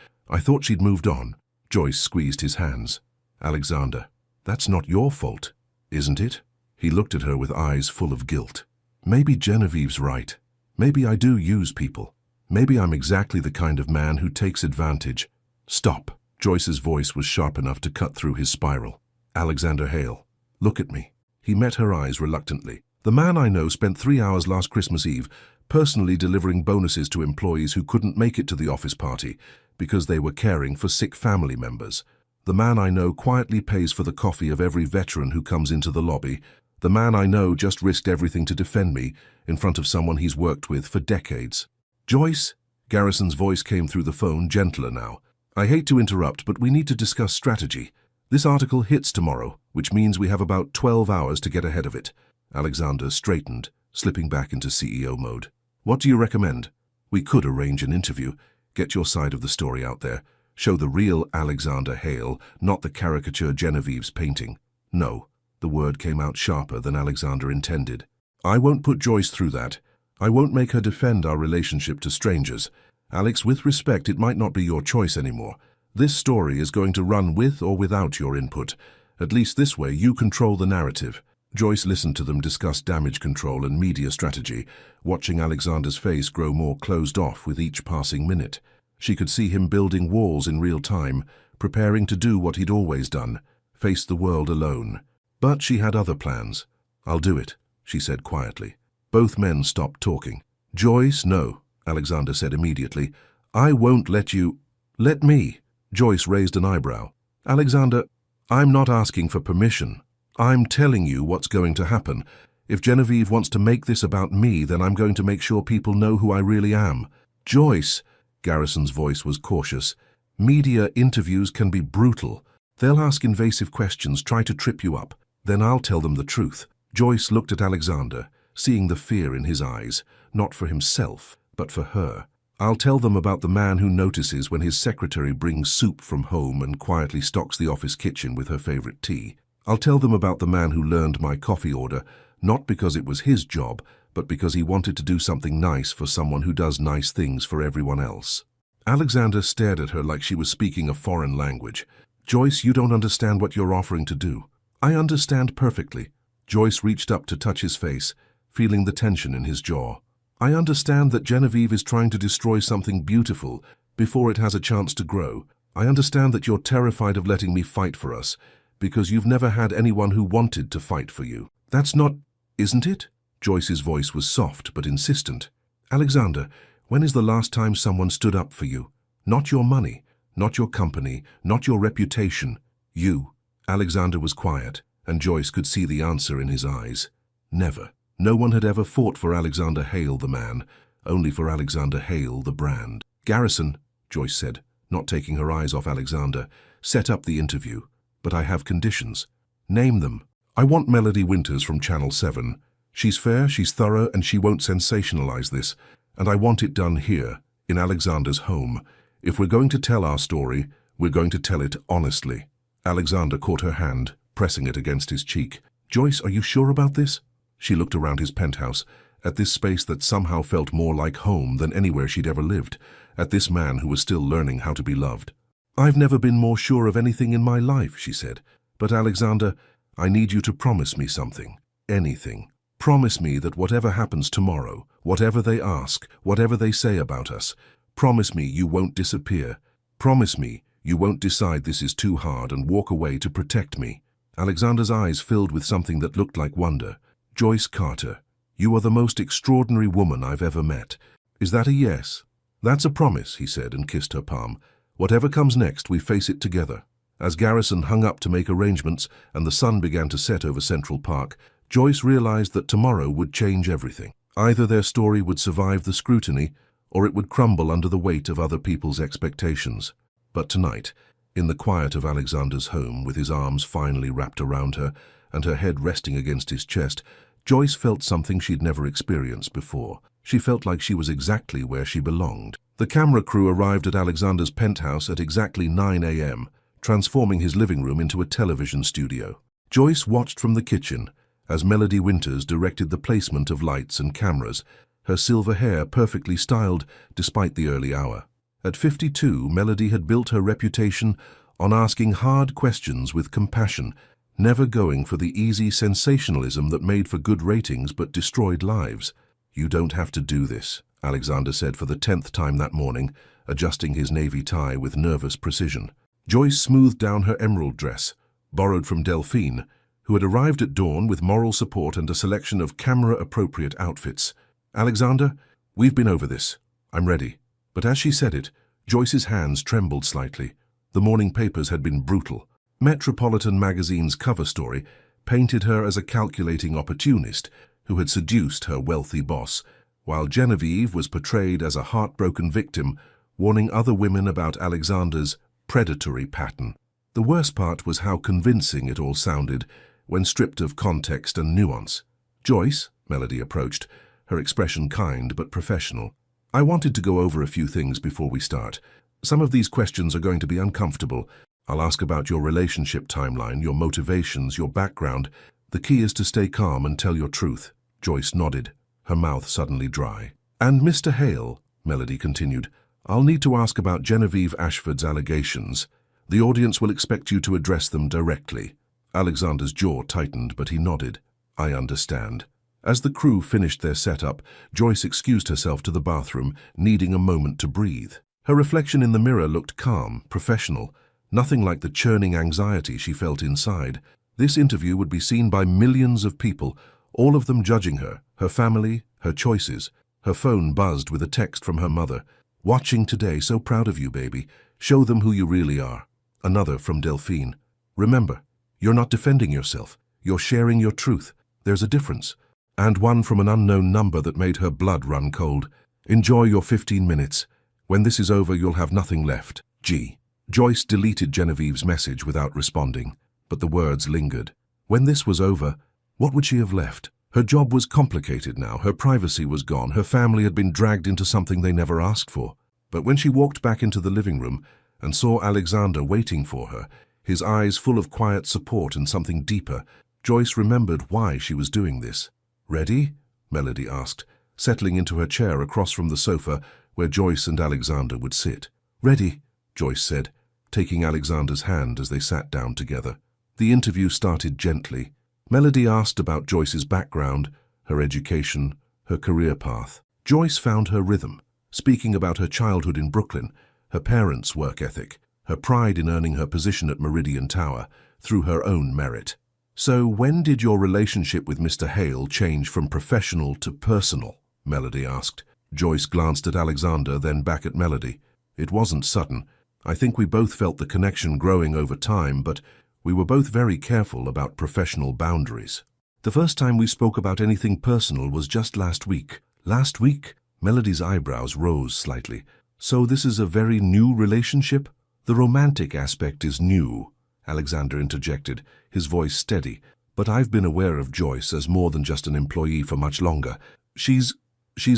Speaker 1: she'd moved on. Joyce squeezed his hands. Alexander, that's not your fault, isn't it? He looked at her with eyes full of guilt. Maybe Genevieve's right. Maybe I do use people. Maybe I'm exactly the kind of man who takes advantage. Stop. Joyce's voice was sharp enough to cut through his spiral. Alexander Hale, look at me. He met her eyes reluctantly. The man I know spent 3 hours last Christmas Eve personally delivering bonuses to employees who couldn't make it to the office party because they were caring for sick family members. The man I know quietly pays for the coffee of every veteran who comes into the lobby. The man I know just risked everything to defend me in front of someone he's worked with for decades. Joyce? Garrison's voice came through the phone, gentler now. I hate to interrupt, but we need to discuss strategy. This article hits tomorrow, which means we have about 12 hours to get ahead of it. Alexander straightened, slipping back into CEO mode. What do you recommend? We could arrange an interview, get your side of the story out there, show the real Alexander Hale, not the caricature Genevieve's painting. No, the word came out sharper than Alexander intended. I won't put Joyce through that. I won't make her defend our relationship to strangers. Alex, with respect, it might not be your choice anymore. This story is going to run with or without your input. At least this way you control the narrative. Joyce listened to them discuss damage control and media strategy, watching Alexander's face grow more closed off with each passing minute. She could see him building walls in real time, preparing to do what he'd always done, face the world alone. But she had other plans. I'll do it, she said quietly. Both men stopped talking. Joyce, no, Alexander said immediately. I won't let you. Let me. Joyce raised an eyebrow. Alexander, I'm not asking for permission. I'm telling you what's going to happen. If Genevieve wants to make this about me, then I'm going to make sure people know who I really am. Joyce, Garrison's voice was cautious. Media interviews can be brutal. They'll ask invasive questions, try to trip you up. Then I'll tell them the truth. Joyce looked at Alexander, seeing the fear in his eyes, not for himself, but for her. I'll tell them about the man who notices when his secretary brings soup from home and quietly stocks the office kitchen with her favorite tea. I'll tell them about the man who learned my coffee order, not because it was his job, but because he wanted to do something nice for someone who does nice things for everyone else. Alexander stared at her like she was speaking a foreign language. Joyce, you don't understand what you're offering to do. I understand perfectly. Joyce reached up to touch his face, feeling the tension in his jaw. I understand that Genevieve is trying to destroy something beautiful before it has a chance to grow. I understand that you're terrified of letting me fight for us, because you've never had anyone who wanted to fight for you. That's not, isn't it? Joyce's voice was soft but insistent. Alexander, when is the last time someone stood up for you? Not your money, not your company, not your reputation. You. Alexander was quiet, and Joyce could see the answer in his eyes. Never. No one had ever fought for Alexander Hale the man, only for Alexander Hale the brand. Garrison, Joyce said, not taking her eyes off Alexander, set up the interview. But I have conditions. Name them. I want Melody Winters from Channel 7. She's fair, she's thorough, and she won't sensationalize this. And I want it done here, in Alexander's home. If we're going to tell our story, we're going to tell it honestly. Alexander caught her hand, pressing it against his cheek. Joyce, are you sure about this? She looked around his penthouse, at this space that somehow felt more like home than anywhere she'd ever lived, at this man who was still learning how to be loved. I've never been more sure of anything in my life, she said. But Alexander, I need you to promise me something. Anything. Promise me that whatever happens tomorrow, whatever they ask, whatever they say about us, promise me you won't disappear. Promise me you won't decide this is too hard and walk away to protect me. Alexander's eyes filled with something that looked like wonder. Joyce Carter, you are the most extraordinary woman I've ever met. Is that a yes? That's a promise, he said and kissed her palm. Whatever comes next, we face it together. As Garrison hung up to make arrangements and the sun began to set over Central Park, Joyce realized that tomorrow would change everything. Either their story would survive the scrutiny, or it would crumble under the weight of other people's expectations. But tonight, in the quiet of Alexander's home, with his arms finally wrapped around her and her head resting against his chest, Joyce felt something she'd never experienced before. She felt like she was exactly where she belonged. The camera crew arrived at Alexander's penthouse at exactly 9 a.m., transforming his living room into a television studio. Joyce watched from the kitchen as Melody Winters directed the placement of lights and cameras, her silver hair perfectly styled despite the early hour. At 52, Melody had built her reputation on asking hard questions with compassion, never going for the easy sensationalism that made for good ratings but destroyed lives. You don't have to do this, Alexander said for the 10th time that morning, adjusting his navy tie with nervous precision. Joyce smoothed down her emerald dress, borrowed from Delphine, who had arrived at dawn with moral support and a selection of camera-appropriate outfits. Alexander, we've been over this. I'm ready. But as she said it, Joyce's hands trembled slightly. The morning papers had been brutal. Metropolitan magazine's cover story painted her as a calculating opportunist who had seduced her wealthy boss, while Genevieve was portrayed as a heartbroken victim, warning other women about Alexander's predatory pattern. The worst part was how convincing it all sounded when stripped of context and nuance. Joyce, Melody approached, her expression kind but professional. I wanted to go over a few things before we start. Some of these questions are going to be uncomfortable. I'll ask about your relationship timeline, your motivations, your background. The key is to stay calm and tell your truth. Joyce nodded, her mouth suddenly dry. And Mr. Hale, Melody continued, I'll need to ask about Genevieve Ashford's allegations. The audience will expect you to address them directly. Alexander's jaw tightened, but he nodded. I understand. As the crew finished their setup, Joyce excused herself to the bathroom, needing a moment to breathe. Her reflection in the mirror looked calm, professional, nothing like the churning anxiety she felt inside. This interview would be seen by millions of people, all of them judging her, her family, her choices. Her phone buzzed with a text from her mother. Watching today, so proud of you, baby. Show them who you really are. Another from Delphine. Remember, you're not defending yourself. You're sharing your truth. There's a difference. And one from an unknown number that made her blood run cold. Enjoy your 15 minutes. When this is over, you'll have nothing left. G. Joyce deleted Genevieve's message without responding, but the words lingered. When this was over, what would she have left? Her job was complicated now, her privacy was gone, her family had been dragged into something they never asked for. But when she walked back into the living room and saw Alexander waiting for her, his eyes full of quiet support and something deeper, Joyce remembered why she was doing this. "Ready?" Melody asked, settling into her chair across from the sofa where Joyce and Alexander would sit. "Ready," Joyce said, taking Alexander's hand as they sat down together. The interview started gently. Melody asked about Joyce's background, her education, her career path. Joyce found her rhythm, speaking about her childhood in Brooklyn, her parents' work ethic, her pride in earning her position at Meridian Tower through her own merit. "So when did your relationship with Mr. Hale change from professional to personal?" Melody asked. Joyce glanced at Alexander, then back at Melody. "It wasn't sudden. I think we both felt the connection growing over time, but we were both very careful about professional boundaries. The first time we spoke about anything personal was just last week." "Last week?" Melody's eyebrows rose slightly. "So this is a very new relationship?" "The romantic aspect is new," Alexander interjected, his voice steady. "But I've been aware of Joyce as more than just an employee for much longer. She's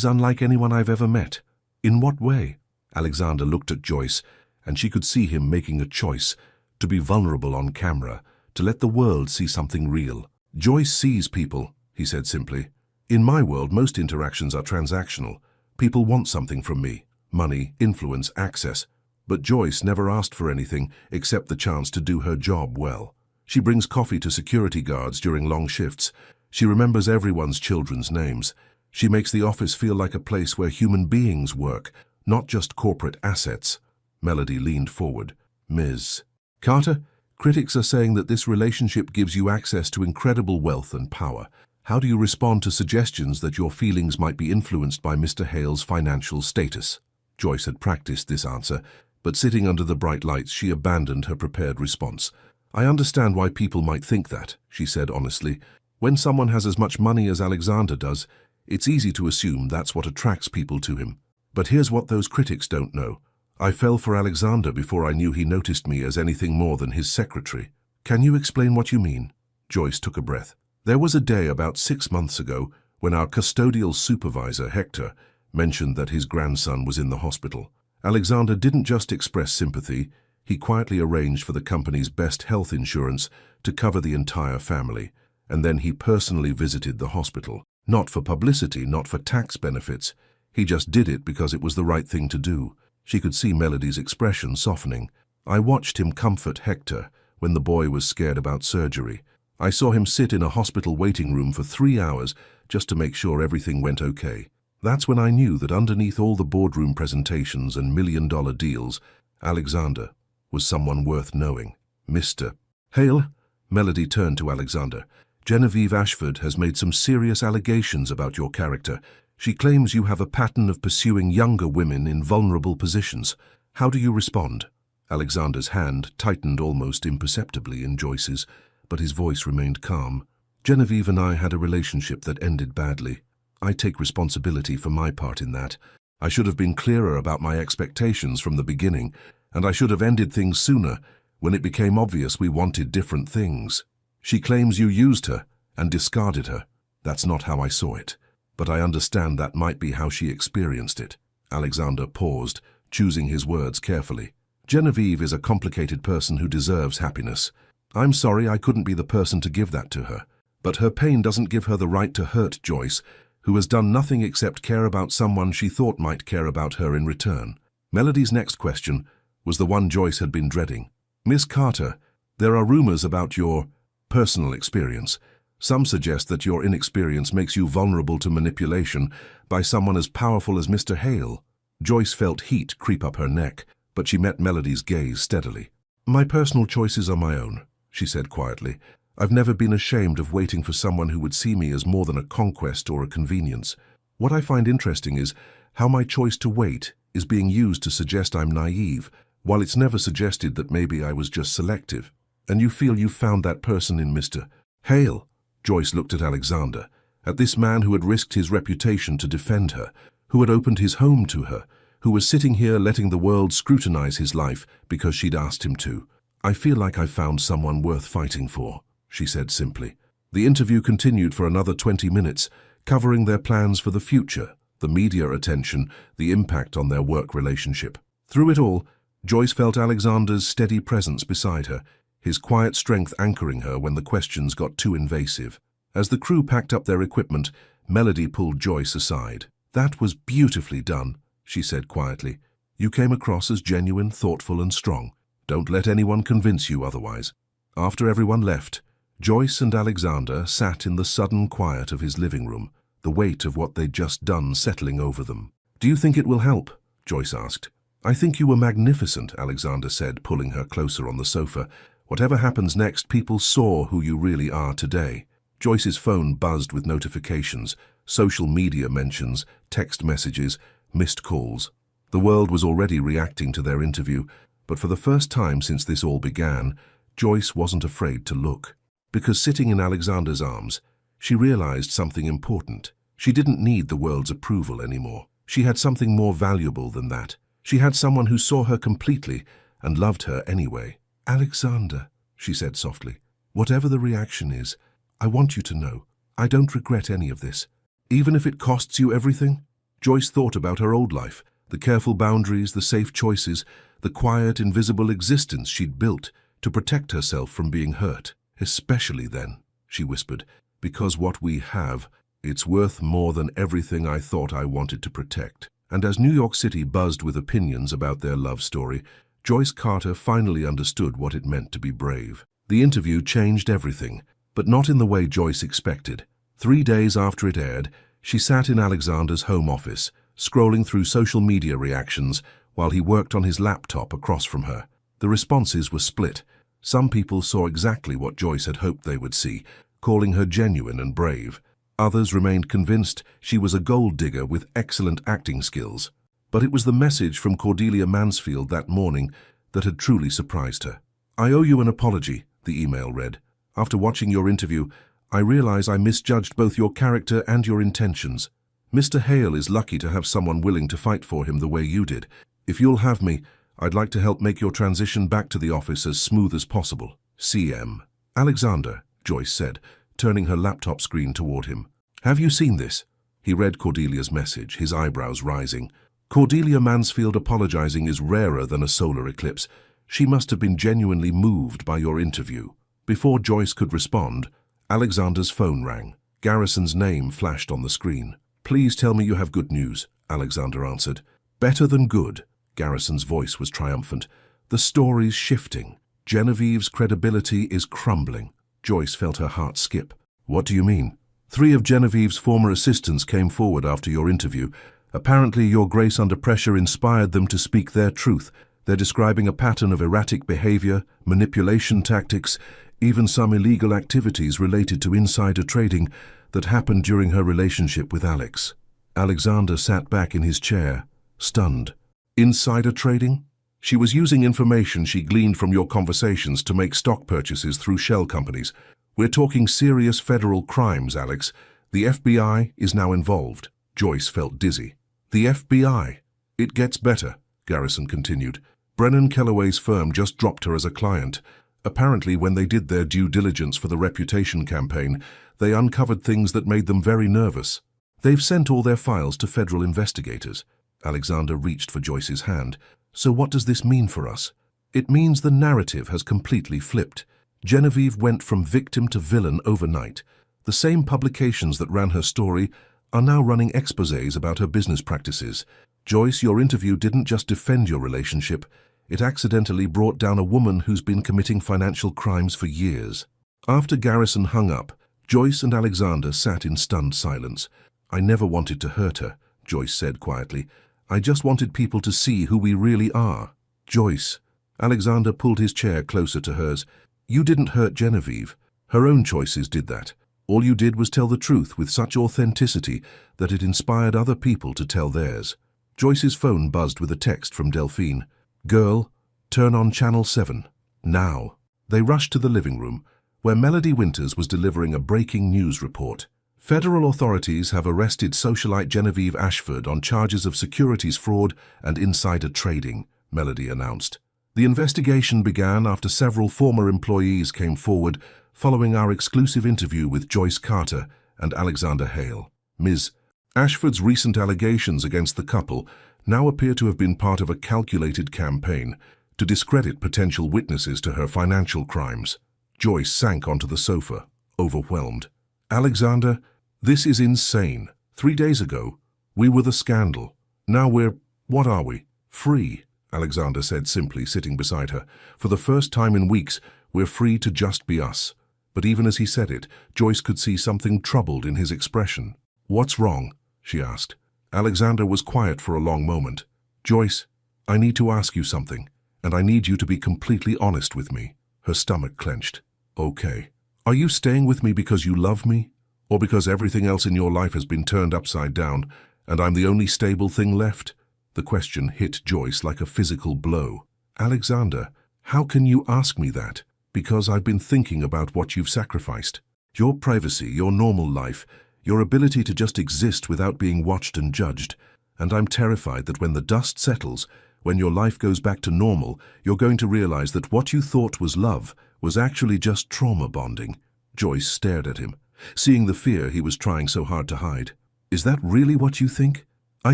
Speaker 1: unlike anyone I've ever met." "In what way?" Alexander looked at Joyce, and she could see him making a choice, to be vulnerable on camera, to let the world see something real. "Joyce sees people," he said simply. "In my world, most interactions are transactional. People want something from me, money, influence, access. But Joyce never asked for anything except the chance to do her job well. She brings coffee to security guards during long shifts. She remembers everyone's children's names. She makes the office feel like a place where human beings work, not just corporate assets." Melody leaned forward. "Ms. Carter, critics are saying that this relationship gives you access to incredible wealth and power. How do you respond to suggestions that your feelings might be influenced by Mr. Hale's financial status?" Joyce had practiced this answer, but sitting under the bright lights, she abandoned her prepared response. "I understand why people might think that," she said honestly. "When someone has as much money as Alexander does, it's easy to assume that's what attracts people to him. But here's what those critics don't know. I fell for Alexander before I knew he noticed me as anything more than his secretary." "Can you explain what you mean?" Joyce took a breath. "There was a day about 6 months ago when our custodial supervisor, Hector, mentioned that his grandson was in the hospital. Alexander didn't just express sympathy, he quietly arranged for the company's best health insurance to cover the entire family, and then he personally visited the hospital. Not for publicity, not for tax benefits. He just did it because it was the right thing to do." She could see Melody's expression softening. "I watched him comfort Hector when the boy was scared about surgery. I saw him sit in a hospital waiting room for 3 hours just to make sure everything went okay. That's when I knew that underneath all the boardroom presentations and million-dollar deals, Alexander was someone worth knowing." "Mr. Hale?" Melody turned to Alexander. "Genevieve Ashford has made some serious allegations about your character. She claims you have a pattern of pursuing younger women in vulnerable positions. How do you respond?" Alexander's hand tightened almost imperceptibly in Joyce's, but his voice remained calm. "Genevieve and I had a relationship that ended badly. I take responsibility for my part in that. I should have been clearer about my expectations from the beginning, and I should have ended things sooner when it became obvious we wanted different things. She claims you used her and discarded her. That's not how I saw it. But I understand that might be how she experienced it." Alexander paused, choosing his words carefully. "Genevieve is a complicated person who deserves happiness. I'm sorry I couldn't be the person to give that to her. But her pain doesn't give her the right to hurt Joyce, who has done nothing except care about someone she thought might care about her in return." Melody's next question was the one Joyce had been dreading. "Miss Carter, there are rumors about your personal experience. Some suggest that your inexperience makes you vulnerable to manipulation by someone as powerful as Mr. Hale." Joyce felt heat creep up her neck, but she met Melody's gaze steadily. "My personal choices are my own," she said quietly. "I've never been ashamed of waiting for someone who would see me as more than a conquest or a convenience. What I find interesting is how my choice to wait is being used to suggest I'm naive, while it's never suggested that maybe I was just selective. And you feel you found that person in Mr. Hale?" Joyce looked at Alexander, at this man who had risked his reputation to defend her, who had opened his home to her, who was sitting here letting the world scrutinize his life because she'd asked him to. "I feel like I found someone worth fighting for," she said simply. The interview continued for another 20 minutes, covering their plans for the future, the media attention, the impact on their work relationship. Through it all, Joyce felt Alexander's steady presence beside her, his quiet strength anchoring her when the questions got too invasive. As the crew packed up their equipment, Melody pulled Joyce aside. "That was beautifully done," she said quietly. "You came across as genuine, thoughtful, and strong. Don't let anyone convince you otherwise." After everyone left, Joyce and Alexander sat in the sudden quiet of his living room, the weight of what they'd just done settling over them. "Do you think it will help?" Joyce asked. "I think you were magnificent," Alexander said, pulling her closer on the sofa. "Whatever happens next, people saw who you really are today." Joyce's phone buzzed with notifications, social media mentions, text messages, missed calls. The world was already reacting to their interview, but for the first time since this all began, Joyce wasn't afraid to look. Because sitting in Alexander's arms, she realized something important. She didn't need the world's approval anymore. She had something more valuable than that. She had someone who saw her completely and loved her anyway. "Alexander," she said softly, "whatever the reaction is, I want you to know, I don't regret any of this. Even if it costs you everything." Joyce thought about her old life, the careful boundaries, the safe choices, the quiet, invisible existence she'd built to protect herself from being hurt. "Especially then," she whispered, "because what we have, it's worth more than everything I thought I wanted to protect." And as New York City buzzed with opinions about their love story, Joyce Carter finally understood what it meant to be brave. The interview changed everything, but not in the way Joyce expected. 3 days after it aired, she sat in Alexander's home office, scrolling through social media reactions while he worked on his laptop across from her. The responses were split. Some people saw exactly what Joyce had hoped they would see, calling her genuine and brave. Others remained convinced she was a gold digger with excellent acting skills. But it was the message from Cordelia Mansfield that morning that had truly surprised her. "I owe you an apology," the email read. "After watching your interview, I realize I misjudged both your character and your intentions. Mr. Hale is lucky to have someone willing to fight for him the way you did. If you'll have me, I'd like to help make your transition back to the office as smooth as possible. CM." "Alexander," Joyce said, turning her laptop screen toward him. "Have you seen this?" He read Cordelia's message, his eyebrows rising. "Cordelia Mansfield apologizing is rarer than a solar eclipse. She must have been genuinely moved by your interview." Before Joyce could respond, Alexander's phone rang. Garrison's name flashed on the screen. "Please tell me you have good news," Alexander answered. "Better than good." Garrison's voice was triumphant. "The story's shifting. Genevieve's credibility is crumbling." Joyce felt her heart skip. "What do you mean?" "3 of Genevieve's former assistants came forward after your interview. Apparently your grace under pressure inspired them to speak their truth. They're describing a pattern of erratic behavior, manipulation tactics, even some illegal activities related to insider trading that happened during her relationship with Alex." Alexander sat back in his chair, stunned. "Insider trading?" "She was using information she gleaned from your conversations to make stock purchases through shell companies. We're talking serious federal crimes, Alex. The FBI is now involved." Joyce felt dizzy. "The FBI? It gets better," Garrison continued. "Brennan Kellaway's firm just dropped her as a client. Apparently, when they did their due diligence for the reputation campaign, they uncovered things that made them very nervous. They've sent all their files to federal investigators." Alexander reached for Joyce's hand. "So what does this mean for us?" "It means the narrative has completely flipped. Genevieve went from victim to villain overnight. The same publications that ran her story are now running exposés about her business practices. Joyce, your interview didn't just defend your relationship, it accidentally brought down a woman who's been committing financial crimes for years." After Garrison hung up, Joyce and Alexander sat in stunned silence. "I never wanted to hurt her," Joyce said quietly. "I just wanted people to see who we really are." "Joyce," Alexander pulled his chair closer to hers, "you didn't hurt Genevieve. Her own choices did that. All you did was tell the truth with such authenticity that it inspired other people to tell theirs." Joyce's phone buzzed with a text from Delphine. "Girl, turn on Channel 7. Now." They rushed to the living room, where Melody Winters was delivering a breaking news report. "Federal authorities have arrested socialite Genevieve Ashford on charges of securities fraud and insider trading," Melody announced. "The investigation began after several former employees came forward, following our exclusive interview with Joyce Carter and Alexander Hale. Ms. Ashford's recent allegations against the couple now appear to have been part of a calculated campaign to discredit potential witnesses to her financial crimes. Joyce sank onto the sofa, overwhelmed. Alexander, this is insane. 3 days ago, we were the scandal. Now what are we? Free, Alexander said simply, sitting beside her. For the first time in weeks, we're free to just be us. But even as he said it, Joyce could see something troubled in his expression. What's wrong? She asked. Alexander was quiet for a long moment. Joyce, I need to ask you something, and I need you to be completely honest with me. Her stomach clenched. Okay. Are you staying with me because you love me? Or because everything else in your life has been turned upside down, and I'm the only stable thing left? The question hit Joyce like a physical blow. Alexander, how can you ask me that? Because I've been thinking about what you've sacrificed. Your privacy, your normal life, your ability to just exist without being watched and judged. And I'm terrified that when the dust settles, when your life goes back to normal, you're going to realize that what you thought was love was actually just trauma bonding. Joyce stared at him, seeing the fear he was trying so hard to hide. Is that really what you think? I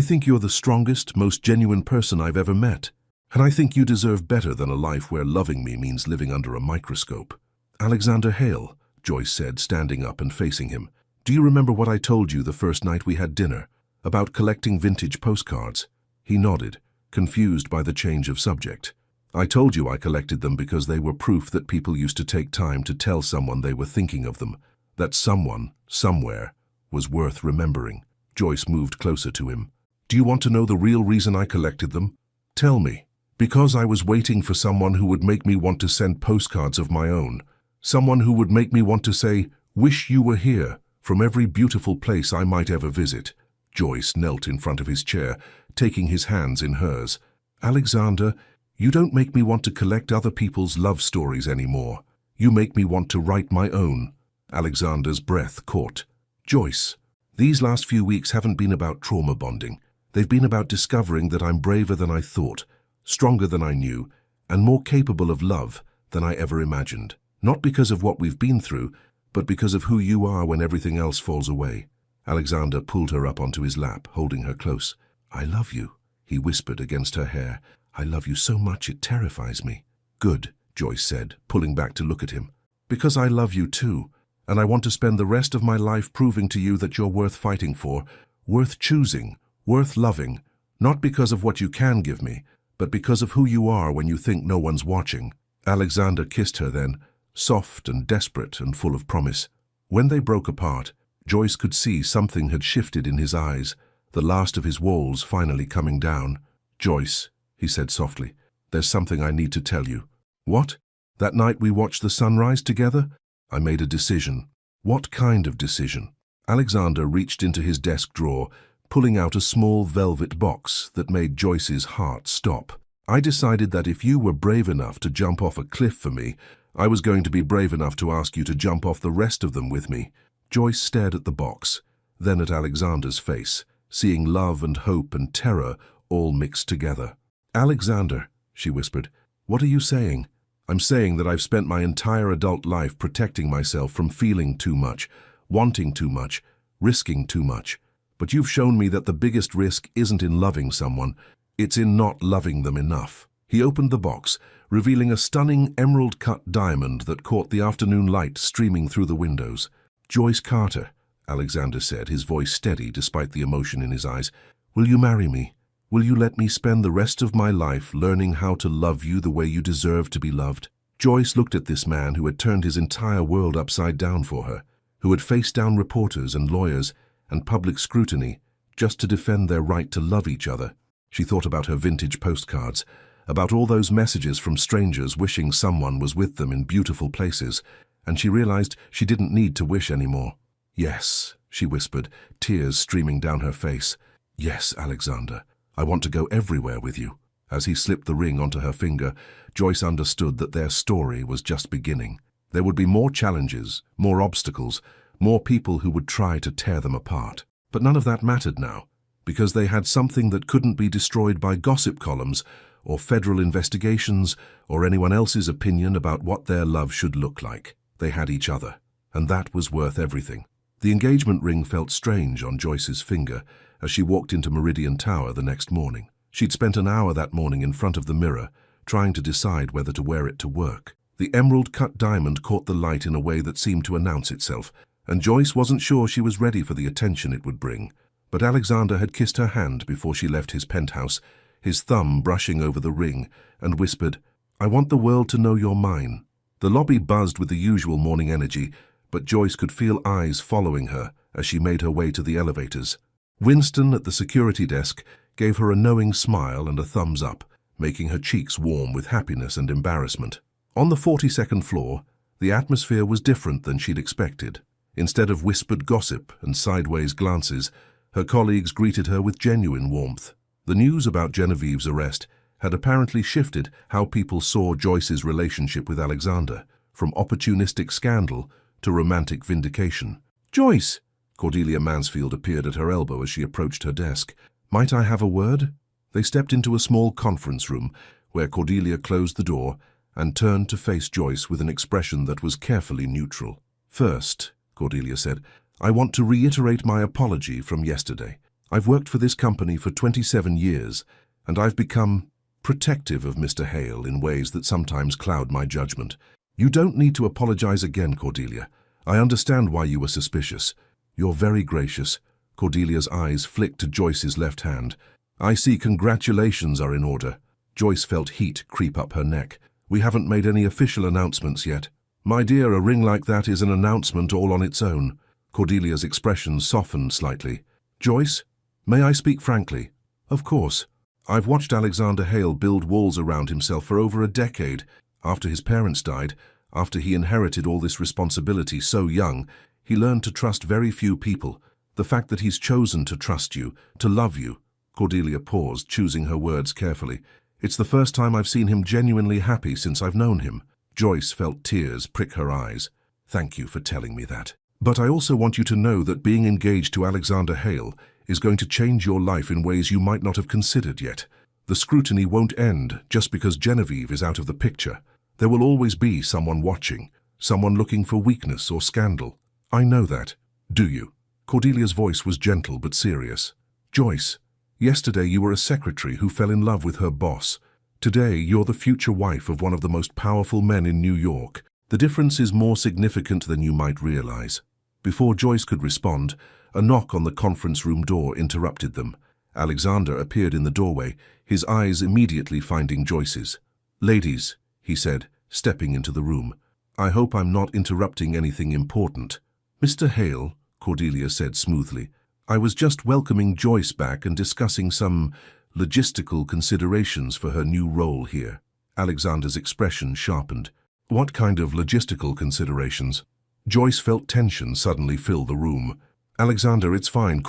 Speaker 1: think you're the strongest, most genuine person I've ever met. And I think you deserve better than a life where loving me means living under a microscope. Alexander Hale, Joyce said, standing up and facing him. Do you remember what I told you the first night we had dinner, about collecting vintage postcards? He nodded, confused by the change of subject. I told you I collected them because they were proof that people used to take time to tell someone they were thinking of them, that someone, somewhere, was worth remembering. Joyce moved closer to him. Do you want to know the real reason I collected them? Tell me. Because I was waiting for someone who would make me want to send postcards of my own. Someone who would make me want to say, "Wish you were here," from every beautiful place I might ever visit. Joyce knelt in front of his chair, taking his hands in hers. Alexander, you don't make me want to collect other people's love stories anymore. You make me want to write my own. Alexander's breath caught. Joyce, these last few weeks haven't been about trauma bonding. They've been about discovering that I'm braver than I thought, stronger than I knew, and more capable of love than I ever imagined. Not because of what we've been through, but because of who you are when everything else falls away. Alexander pulled her up onto his lap, holding her close. I love you, he whispered against her hair. I love you so much it terrifies me. Good, Joyce said, pulling back to look at him. Because I love you too, and I want to spend the rest of my life proving to you that you're worth fighting for, worth choosing, worth loving, not because of what you can give me, but because of who you are when you think no one's watching. Alexander kissed her then, soft and desperate and full of promise. When they broke apart, Joyce could see something had shifted in his eyes, the last of his walls finally coming down. Joyce, he said softly, there's something I need to tell you. What? That night we watched the sunrise together? I made a decision. What kind of decision? Alexander reached into his desk drawer, pulling out a small velvet box that made Joyce's heart stop. I decided that if you were brave enough to jump off a cliff for me, I was going to be brave enough to ask you to jump off the rest of them with me. Joyce stared at the box, then at Alexander's face, seeing love and hope and terror all mixed together. Alexander, she whispered, what are you saying? I'm saying that I've spent my entire adult life protecting myself from feeling too much, wanting too much, risking too much. But you've shown me that the biggest risk isn't in loving someone, it's in not loving them enough. He opened the box, revealing a stunning emerald-cut diamond that caught the afternoon light streaming through the windows. Joyce Carter, Alexander said, his voice steady despite the emotion in his eyes. Will you marry me? Will you let me spend the rest of my life learning how to love you the way you deserve to be loved? Joyce looked at this man who had turned his entire world upside down for her, who had faced down reporters and lawyers and public scrutiny just to defend their right to love each other. She thought about her vintage postcards, about all those messages from strangers wishing someone was with them in beautiful places, and she realized she didn't need to wish anymore. Yes, she whispered, tears streaming down her face. Yes, Alexander, I want to go everywhere with you. As he slipped the ring onto her finger, Joyce understood that their story was just beginning. There would be more challenges, more obstacles, more people who would try to tear them apart. But none of that mattered now, because they had something that couldn't be destroyed by gossip columns or federal investigations or anyone else's opinion about what their love should look like. They had each other, and that was worth everything. The engagement ring felt strange on Joyce's finger as she walked into Meridian Tower the next morning. She'd spent an hour that morning in front of the mirror, trying to decide whether to wear it to work. The emerald-cut diamond caught the light in a way that seemed to announce itself, and Joyce wasn't sure she was ready for the attention it would bring. But Alexander had kissed her hand before she left his penthouse, his thumb brushing over the ring, and whispered, "I want the world to know you're mine." The lobby buzzed with the usual morning energy, but Joyce could feel eyes following her as she made her way to the elevators. Winston at the security desk gave her a knowing smile and a thumbs up, making her cheeks warm with happiness and embarrassment. On the 42nd floor, the atmosphere was different than she'd expected. Instead of whispered gossip and sideways glances, her colleagues greeted her with genuine warmth. The news about Genevieve's arrest had apparently shifted how people saw Joyce's relationship with Alexander, from opportunistic scandal to romantic vindication. "Joyce!" Cordelia Mansfield appeared at her elbow as she approached her desk. "Might I have a word?" They stepped into a small conference room, where Cordelia closed the door and turned to face Joyce with an expression that was carefully neutral. "First," Cordelia said, "I want to reiterate my apology from yesterday. I've worked for this company for 27 years, and I've become protective of Mr. Hale in ways that sometimes cloud my judgment. You don't need to apologize again, Cordelia. I understand why you were suspicious. You're very gracious." Cordelia's eyes flicked to Joyce's left hand. "I see congratulations are in order." Joyce felt heat creep up her neck. "We haven't made any official announcements yet." "My dear, a ring like that is an announcement all on its own." Cordelia's expression softened slightly. "Joyce, may I speak frankly?" "Of course. I've watched Alexander Hale build walls around himself for over a decade. After his parents died, after he inherited all this responsibility so young, he learned to trust very few people. The fact that he's chosen to trust you, to love you." Cordelia paused, choosing her words carefully. "It's the first time I've seen him genuinely happy since I've known him." Joyce felt tears prick her eyes. "Thank you for telling me that. But I also want you to know that being engaged to Alexander Hale is going to change your life in ways you might not have considered yet. The scrutiny won't end just because Genevieve is out of the picture. There will always be someone watching, someone looking for weakness or scandal. I know that. Do you?" Cordelia's voice was gentle but serious. "Joyce, yesterday you were a secretary who fell in love with her boss. Today you're the future wife of one of the most powerful men in New York. The difference is more significant than you might realize." Before Joyce could respond, a knock on the conference room door interrupted them. Alexander appeared in the doorway, his eyes immediately finding Joyce's. "Ladies," he said, stepping into the room, "I hope I'm not interrupting anything important." "Mr. Hale," Cordelia said smoothly, "I was just welcoming Joyce back and discussing some logistical considerations for her new role here." Alexander's expression sharpened. "What kind of logistical considerations?" Joyce felt tension suddenly fill the room. "Alexander, it's fine.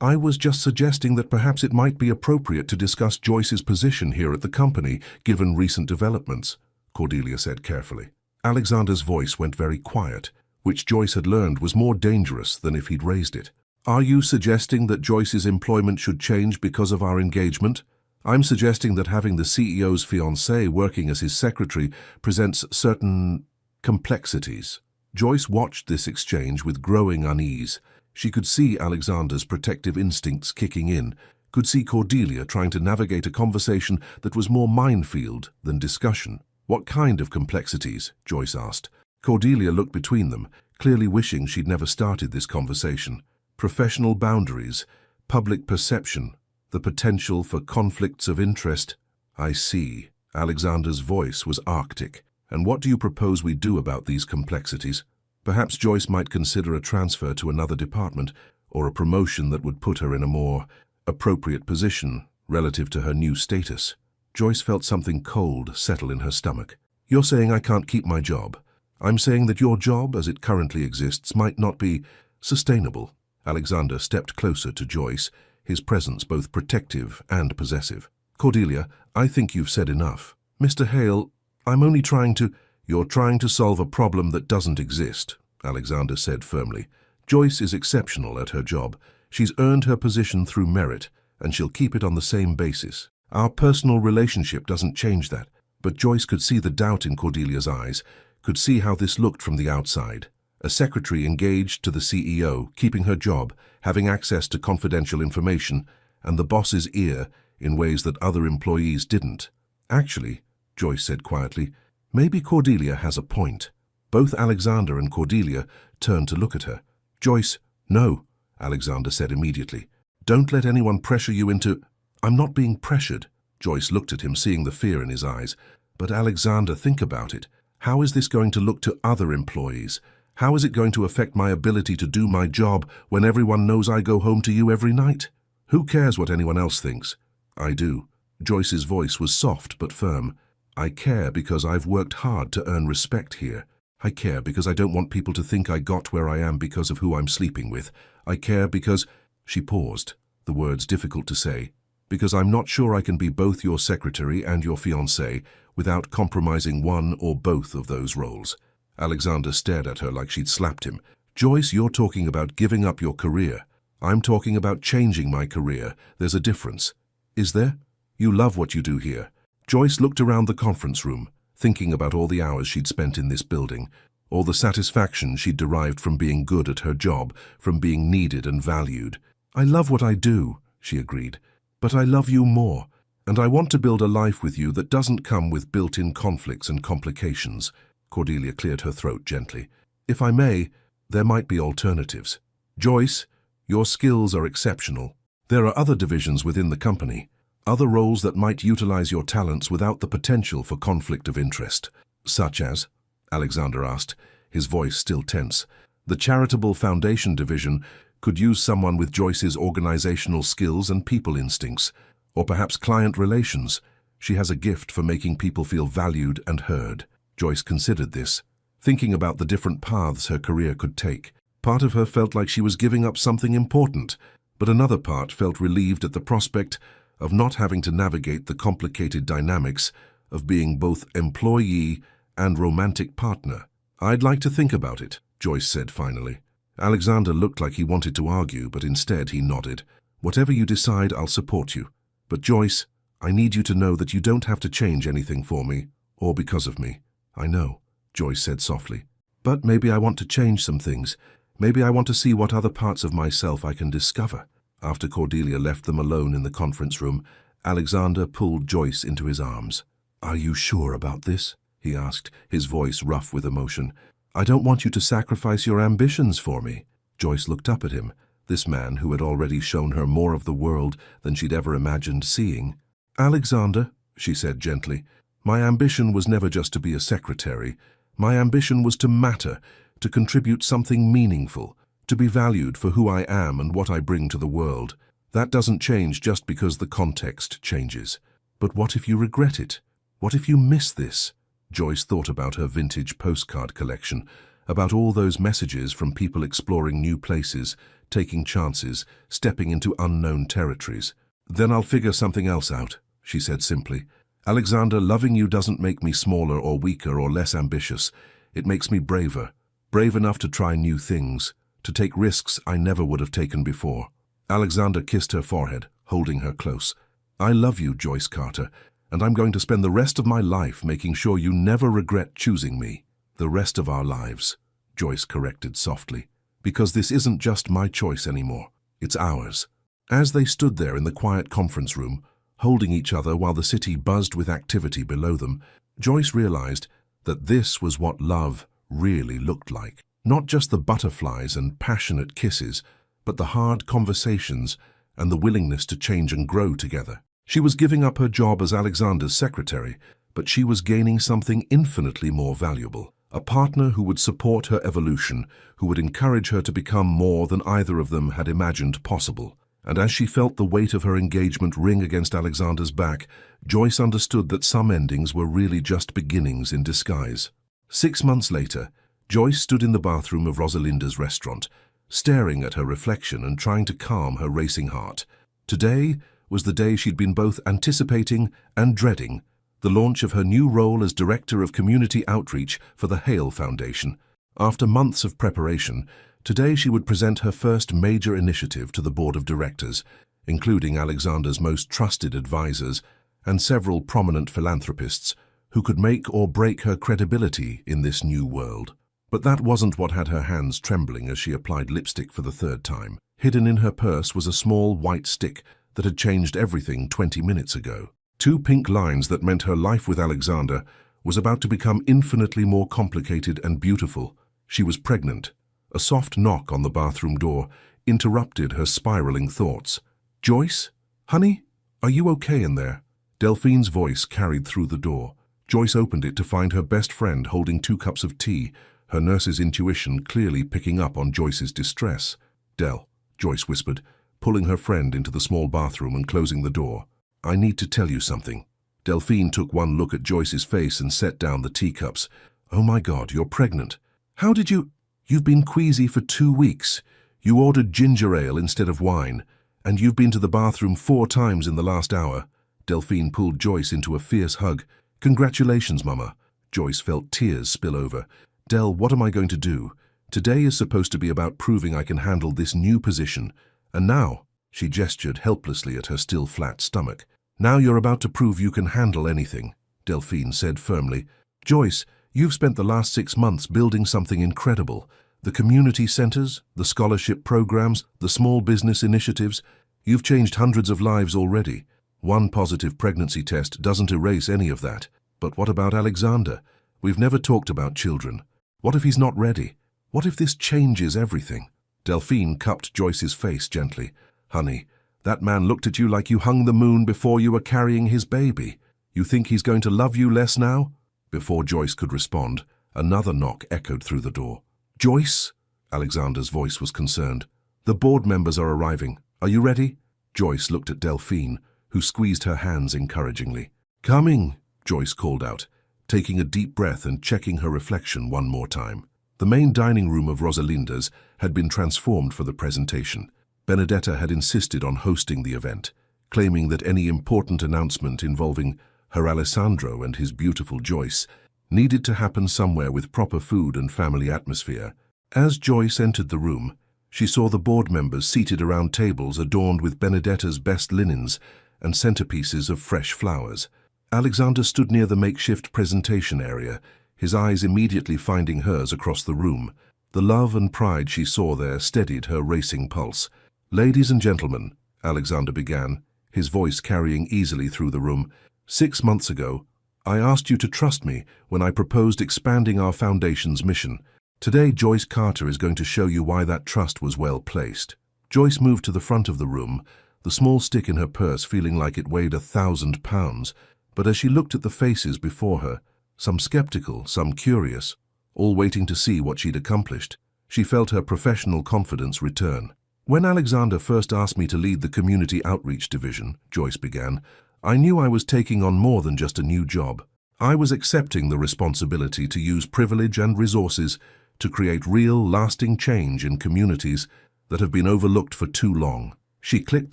Speaker 1: I was just suggesting that perhaps it might be appropriate to discuss Joyce's position here at the company, given recent developments," Cordelia said carefully. Alexander's voice went very quiet, which Joyce had learned was more dangerous than if he'd raised it. "Are you suggesting that Joyce's employment should change because of our engagement? I'm suggesting that having the CEO's fiancée working as his secretary presents certain complexities." Joyce watched this exchange with growing unease. She could see Alexander's protective instincts kicking in, could see Cordelia trying to navigate a conversation that was more minefield than discussion. "What kind of complexities?" Joyce asked. Cordelia looked between them, clearly wishing she'd never started this conversation. "Professional boundaries, public perception, the potential for conflicts of interest." "I see." Alexander's voice was arctic. "And what do you propose we do about these complexities?" Perhaps Joyce might consider a transfer to another department, or a promotion that would put her in a more appropriate position relative to her new status. Joyce felt something cold settle in her stomach. "You're saying I can't keep my job. I'm saying that your job, as it currently exists, might not be sustainable." Alexander stepped closer to Joyce, his presence both protective and possessive. "Cordelia, I think you've said enough. Mr. Hale, I'm only trying to—" "You're trying to solve a problem that doesn't exist," Alexander said firmly. "Joyce is exceptional at her job. She's earned her position through merit, and she'll keep it on the same basis. Our personal relationship doesn't change that." But Joyce could see the doubt in Cordelia's eyes, could see how this looked from the outside. A secretary engaged to the CEO, keeping her job, having access to confidential information, and the boss's ear in ways that other employees didn't. Actually, Joyce said quietly, maybe Cordelia has a point. Both Alexander and Cordelia turned to look at her. Joyce, no, Alexander said immediately. Don't let anyone pressure you into... I'm not being pressured. Joyce looked at him, seeing the fear in his eyes. But Alexander, think about it. How is this going to look to other employees? How is it going to affect my ability to do my job when everyone knows I go home to you every night? Who cares what anyone else thinks? I do. Joyce's voice was soft but firm. I care because I've worked hard to earn respect here. I care because I don't want people to think I got where I am because of who I'm sleeping with. I care because... She paused, the words difficult to say. Because I'm not sure I can be both your secretary and your fiancé without compromising one or both of those roles. Alexander stared at her like she'd slapped him. Joyce, you're talking about giving up your career. I'm talking about changing my career. There's a difference. Is there? You love what you do here. Joyce looked around the conference room, thinking about all the hours she'd spent in this building, all the satisfaction she'd derived from being good at her job, from being needed and valued. I love what I do, she agreed, but I love you more, and I want to build a life with you that doesn't come with built-in conflicts and complications. Cordelia cleared her throat gently. If I may, there might be alternatives. Joyce, your skills are exceptional. There are other divisions within the company, other roles that might utilize your talents without the potential for conflict of interest. Such as? Alexander asked, his voice still tense. The charitable foundation division could use someone with Joyce's organizational skills and people instincts, or perhaps client relations. She has a gift for making people feel valued and heard. Joyce considered this, thinking about the different paths her career could take. Part of her felt like she was giving up something important, but another part felt relieved at the prospect of not having to navigate the complicated dynamics of being both employee and romantic partner. I'd like to think about it, Joyce said finally. Alexander looked like he wanted to argue, but instead he nodded. Whatever you decide, I'll support you. But Joyce, I need you to know that you don't have to change anything for me, or because of me. I know, Joyce said softly. But maybe I want to change some things. Maybe I want to see what other parts of myself I can discover. After Cordelia left them alone in the conference room, Alexander pulled Joyce into his arms. Are you sure about this? He asked, his voice rough with emotion. I don't want you to sacrifice your ambitions for me. Joyce looked up at him, this man who had already shown her more of the world than she'd ever imagined seeing. Alexander, she said gently, my ambition was never just to be a secretary. My ambition was to matter, to contribute something meaningful, to be valued for who I am and what I bring to the world. That doesn't change just because the context changes. But what if you regret it? What if you miss this? Joyce thought about her vintage postcard collection, about all those messages from people exploring new places, taking chances, stepping into unknown territories. Then I'll figure something else out, she said simply. Alexander, loving you doesn't make me smaller or weaker or less ambitious. It makes me braver, brave enough to try new things, to take risks I never would have taken before. Alexander kissed her forehead, holding her close. I love you, Joyce Carter, and I'm going to spend the rest of my life making sure you never regret choosing me. The rest of our lives, Joyce corrected softly, because this isn't just my choice anymore. It's ours. As they stood there in the quiet conference room, holding each other while the city buzzed with activity below them, Joyce realized that this was what love really looked like. Not just the butterflies and passionate kisses, but the hard conversations and the willingness to change and grow together. She was giving up her job as Alexander's secretary, but she was gaining something infinitely more valuable. A partner who would support her evolution, who would encourage her to become more than either of them had imagined possible. And as she felt the weight of her engagement ring against Alexander's back, Joyce understood that some endings were really just beginnings in disguise. 6 months later, Joyce stood in the bathroom of Rosalinda's restaurant, staring at her reflection and trying to calm her racing heart. Today was the day she'd been both anticipating and dreading, the launch of her new role as Director of Community Outreach for the Hale Foundation. After months of preparation, today she would present her first major initiative to the board of directors, including Alexander's most trusted advisors and several prominent philanthropists who could make or break her credibility in this new world. But that wasn't what had her hands trembling as she applied lipstick for the third time. Hidden in her purse was a small white stick that had changed everything 20 minutes ago. 2 pink lines that meant her life with Alexander was about to become infinitely more complicated and beautiful. She was pregnant. A soft knock on the bathroom door interrupted her spiraling thoughts. "Joyce? Honey? Are you okay in there?" Delphine's voice carried through the door. Joyce opened it to find her best friend holding 2 cups of tea, her nurse's intuition clearly picking up on Joyce's distress. "Del," Joyce whispered, pulling her friend into the small bathroom and closing the door. "I need to tell you something." Delphine took one look at Joyce's face and set down the teacups. "Oh my God, you're pregnant. How did you... You've been queasy for 2 weeks. You ordered ginger ale instead of wine, and you've been to the bathroom 4 times in the last hour." Delphine pulled Joyce into a fierce hug. "Congratulations, Mama." Joyce felt tears spill over. "Del, what am I going to do? Today is supposed to be about proving I can handle this new position. And now," she gestured helplessly at her still flat stomach, "now you're about to prove you can handle anything," Delphine said firmly. "Joyce, you've spent the last 6 months building something incredible. The community centers, the scholarship programs, the small business initiatives. You've changed hundreds of lives already. One positive pregnancy test doesn't erase any of that. But what about Alexander? We've never talked about children. What if he's not ready? What if this changes everything?" Delphine cupped Joyce's face gently. "Honey, that man looked at you like you hung the moon before you were carrying his baby. You think he's going to love you less now?" Before Joyce could respond, another knock echoed through the door. "Joyce?" Alexander's voice was concerned. "The board members are arriving. Are you ready?" Joyce looked at Delphine, who squeezed her hands encouragingly. "Coming," Joyce called out, taking a deep breath and checking her reflection one more time. The main dining room of Rosalinda's had been transformed for the presentation. Benedetta had insisted on hosting the event, claiming that any important announcement involving her Alessandro and his beautiful Joyce needed to happen somewhere with proper food and family atmosphere. As Joyce entered the room, she saw the board members seated around tables adorned with Benedetta's best linens and centerpieces of fresh flowers. Alexander stood near the makeshift presentation area, his eyes immediately finding hers across the room. The love and pride she saw there steadied her racing pulse. "Ladies and gentlemen," Alexander began, his voice carrying easily through the room, "6 months ago, I asked you to trust me when I proposed expanding our foundation's mission. Today, Joyce Carter is going to show you why that trust was well placed." Joyce moved to the front of the room, the small stick in her purse feeling like it weighed 1,000 pounds. But as she looked at the faces before her, some skeptical, some curious, all waiting to see what she'd accomplished, she felt her professional confidence return. "When Alexander first asked me to lead the community outreach division," Joyce began, "I knew I was taking on more than just a new job. I was accepting the responsibility to use privilege and resources to create real, lasting change in communities that have been overlooked for too long." She clicked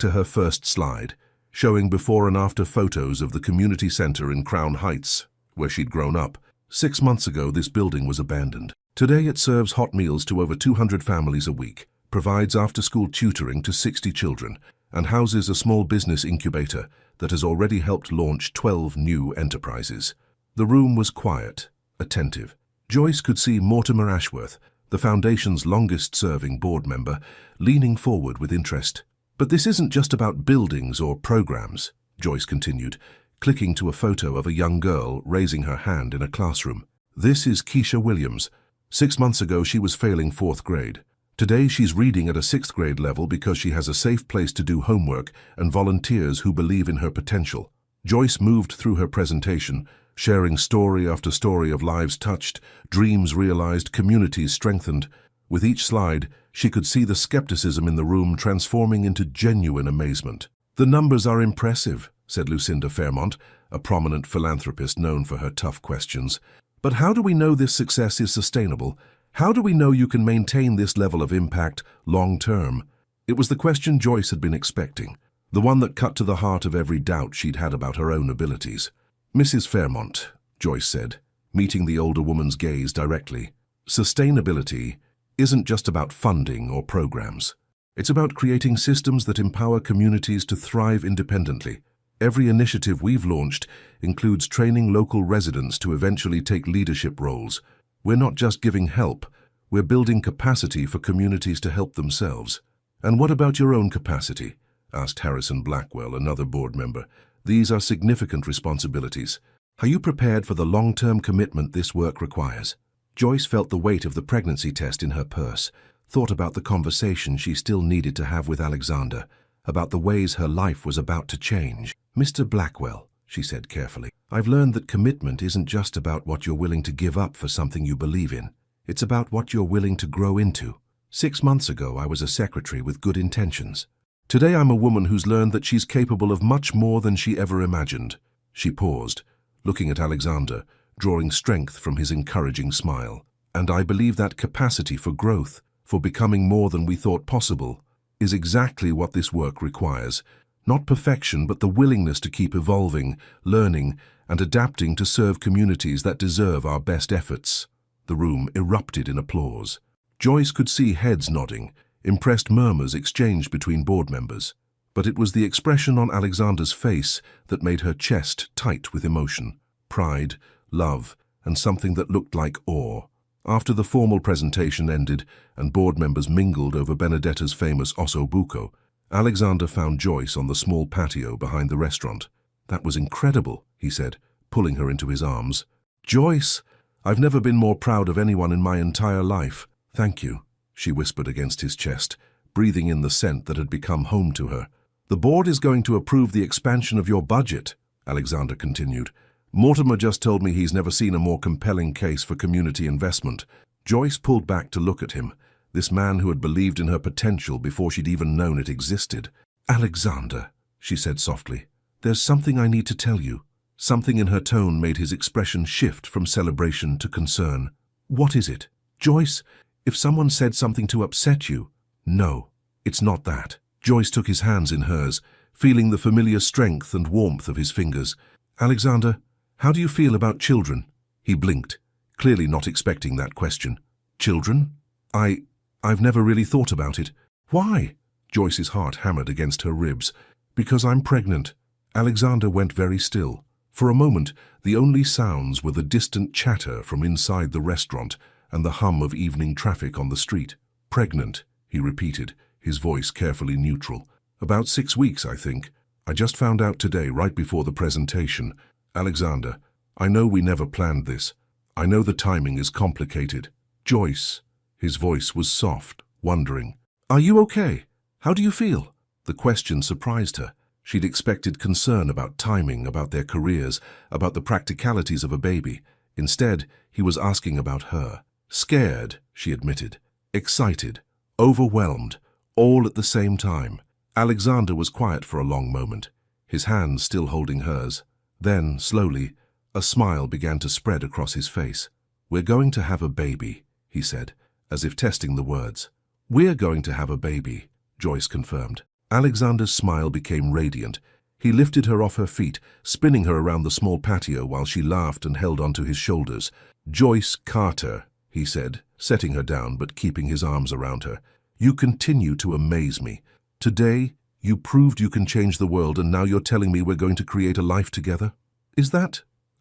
Speaker 1: to her first slide, showing before and after photos of the community center in Crown Heights, where she'd grown up. 6 months ago, this building was abandoned. Today, it serves hot meals to over 200 families a week, provides after-school tutoring to 60 children, and houses a small business incubator that has already helped launch 12 new enterprises. The room was quiet, attentive. Joyce could see Mortimer Ashworth, the foundation's longest-serving board member, leaning forward with interest. "But this isn't just about buildings or programs," Joyce continued, clicking to a photo of a young girl raising her hand in a classroom. "This is Keisha Williams. 6 months ago, she was failing 4th grade. Today, she's reading at a 6th grade level because she has a safe place to do homework and volunteers who believe in her potential." Joyce moved through her presentation, sharing story after story of lives touched, dreams realized, communities strengthened. With each slide, she could see the skepticism in the room transforming into genuine amazement. "The numbers are impressive," said Lucinda Fairmont, a prominent philanthropist known for her tough questions. "But how do we know this success is sustainable? How do we know you can maintain this level of impact long-term?" It was the question Joyce had been expecting, the one that cut to the heart of every doubt she'd had about her own abilities. "Mrs. Fairmont," Joyce said, meeting the older woman's gaze directly, "sustainability isn't just about funding or programs. It's about creating systems that empower communities to thrive independently. Every initiative we've launched includes training local residents to eventually take leadership roles. We're not just giving help, we're building capacity for communities to help themselves. And what about your own capacity? Asked Harrison Blackwell, another board member. These are significant responsibilities. Are you prepared for the long-term commitment this work requires? Joyce felt the weight of the pregnancy test in her purse, thought about the conversation she still needed to have with Alexander, about the ways her life was about to change. Mr. Blackwell, she said carefully, I've learned that commitment isn't just about what you're willing to give up for something you believe in. It's about what you're willing to grow into. 6 months ago, I was a secretary with good intentions. Today, I'm a woman who's learned that she's capable of much more than she ever imagined. She paused, looking at Alexander, drawing strength from his encouraging smile. And I believe that capacity for growth, for becoming more than we thought possible, is exactly what this work requires. Not perfection, but the willingness to keep evolving, learning, and adapting to serve communities that deserve our best efforts. The room erupted in applause. Joyce could see heads nodding, impressed murmurs exchanged between board members. But it was the expression on Alexander's face that made her chest tight with emotion, pride, love, and something that looked like awe. After the formal presentation ended and board members mingled over Benedetta's famous osso buco, Alexander found Joyce on the small patio behind the restaurant. That was incredible, he said, pulling her into his arms. Joyce, I've never been more proud of anyone in my entire life. Thank you, she whispered against his chest, breathing in the scent that had become home to her. The board is going to approve the expansion of your budget, Alexander continued. Mortimer just told me he's never seen a more compelling case for community investment. Joyce pulled back to look at him, this man who had believed in her potential before she'd even known it existed. Alexander, she said softly, there's something I need to tell you. Something in her tone made his expression shift from celebration to concern. What is it? Joyce, if someone said something to upset you. No, it's not that. Joyce took his hands in hers, feeling the familiar strength and warmth of his fingers. Alexander, how do you feel about children? He blinked, clearly not expecting that question. Children? I've never really thought about it. Why? Joyce's heart hammered against her ribs. Because I'm pregnant. Alexander went very still. For a moment, the only sounds were the distant chatter from inside the restaurant and the hum of evening traffic on the street. Pregnant, he repeated, his voice carefully neutral. About 6 weeks, I think. I just found out today, right before the presentation. Alexander, I know we never planned this. I know the timing is complicated. Joyce, his voice was soft, wondering. Are you okay? How do you feel? The question surprised her. She'd expected concern about timing, about their careers, about the practicalities of a baby. Instead, he was asking about her. Scared, she admitted. Excited. Overwhelmed. All at the same time. Alexander was quiet for a long moment, his hands still holding hers. Then, slowly, a smile began to spread across his face. We're going to have a baby, he said, as if testing the words. We're going to have a baby, Joyce confirmed. Alexander's smile became radiant. He lifted her off her feet, spinning her around the small patio while she laughed and held onto his shoulders. Joyce Carter, he said, setting her down but keeping his arms around her. You continue to amaze me. Today, you proved you can change the world, and now you're telling me we're going to create a life together?